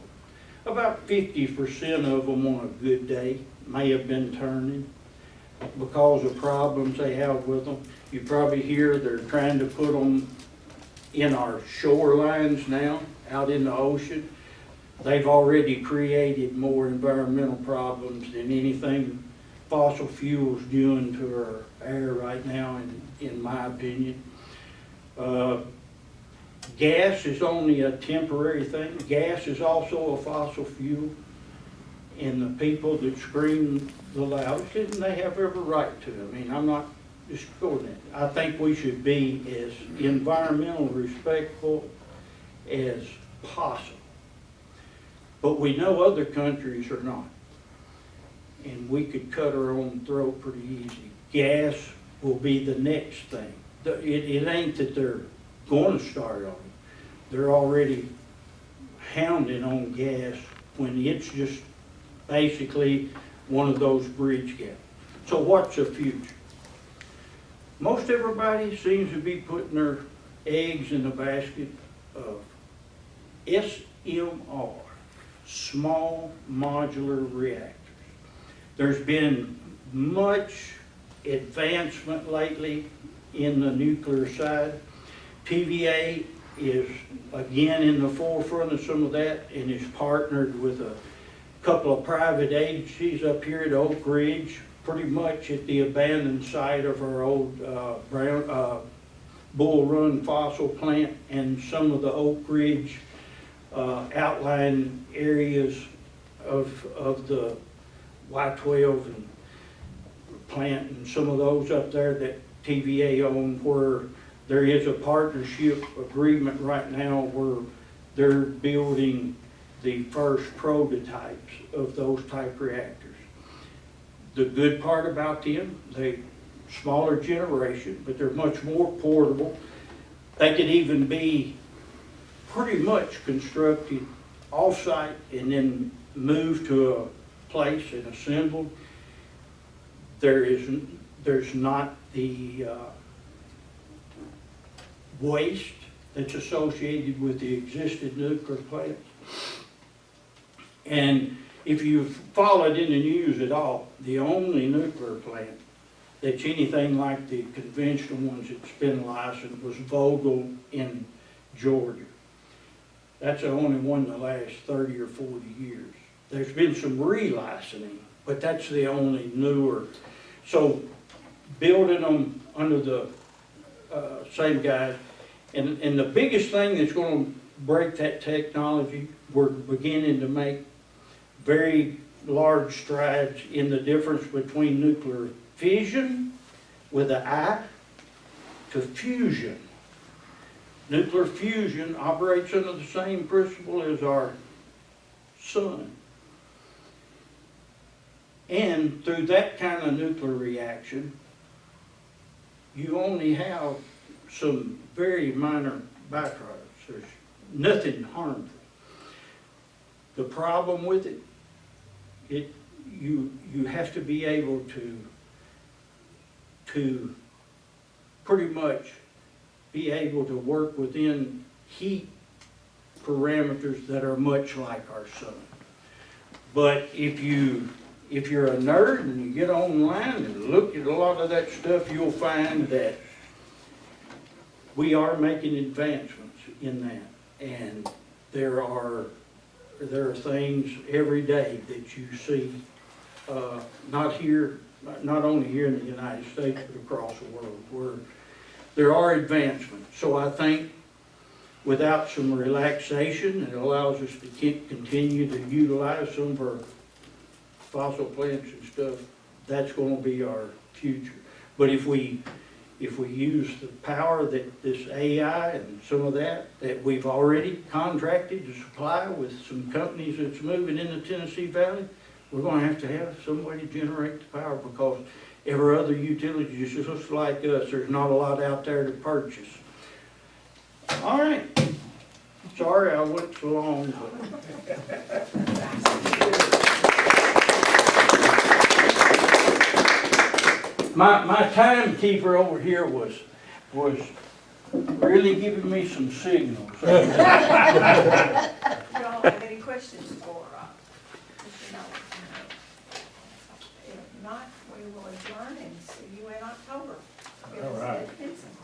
About 50% of them on a good day may have been turning because of problems they have with them. You probably hear they're trying to put them in our shorelines now, out in the ocean. They've already created more environmental problems than anything fossil fuels doing to our air right now, in my opinion. Gas is only a temporary thing. Gas is also a fossil fuel, and the people that scream the loudest, and they have every right to. I mean, I'm not discording it. I think we should be as environmentally respectful as possible. But we know other countries are not. And we could cut our own throat pretty easy. Gas will be the next thing. It ain't that they're going to start on it. They're already hounding on gas when it's just basically one of those bridge gaps. So what's the future? Most everybody seems to be putting their eggs in the basket of SMR, small modular reactors. There's been much advancement lately in the nuclear side. TVA is again in the forefront of some of that and is partnered with a couple of private agencies up here at Oak Ridge, pretty much at the abandoned site of our old Bull Run fossil plant and some of the Oak Ridge outlying areas of the Y12 and plant and some of those up there that TVA own, where there is a partnership agreement right now where they're building the first prototypes of those type reactors. The good part about them, they smaller generation, but they're much more portable. They could even be pretty much constructed off-site and then moved to a place and assembled. There's not the waste that's associated with the existing nuclear plants. And if you've followed in the news at all, the only nuclear plant that's anything like the conventional ones that's been licensed was Vogtle in Georgia. That's the only one in the last 30 or 40 years. There's been some relicensing, but that's the only newer. So building them under the same guys, and the biggest thing that's going to break that technology, we're beginning to make very large strides in the difference between nuclear fission with an I to fusion. Nuclear fusion operates under the same principle as our sun. And through that kind of nuclear reaction, you only have some very minor byproducts. There's nothing harmful. The problem with it, you have to be able to pretty much be able to work within heat parameters that are much like our sun. But if you're a nerd and you get online and look at a lot of that stuff, you'll find that we are making advancements in that. And there are things every day that you see, not only here in the United States, but across the world, where there are advancements. So I think without some relaxation, it allows us to continue to utilize some of our fossil plants and stuff, that's gonna be our future. But if we use the power that this AI and some of that we've already contracted to supply with some companies that's moving in the Tennessee Valley, we're gonna have to have some way to generate the power, because every other utility is just like us, there's not a lot out there to purchase. All right, sorry I went so long, but. My timekeeper over here was really giving me some signals. Do y'all have any questions for Mr. Nolen? If not, we will adjourn and see you in October. All right. Vincent.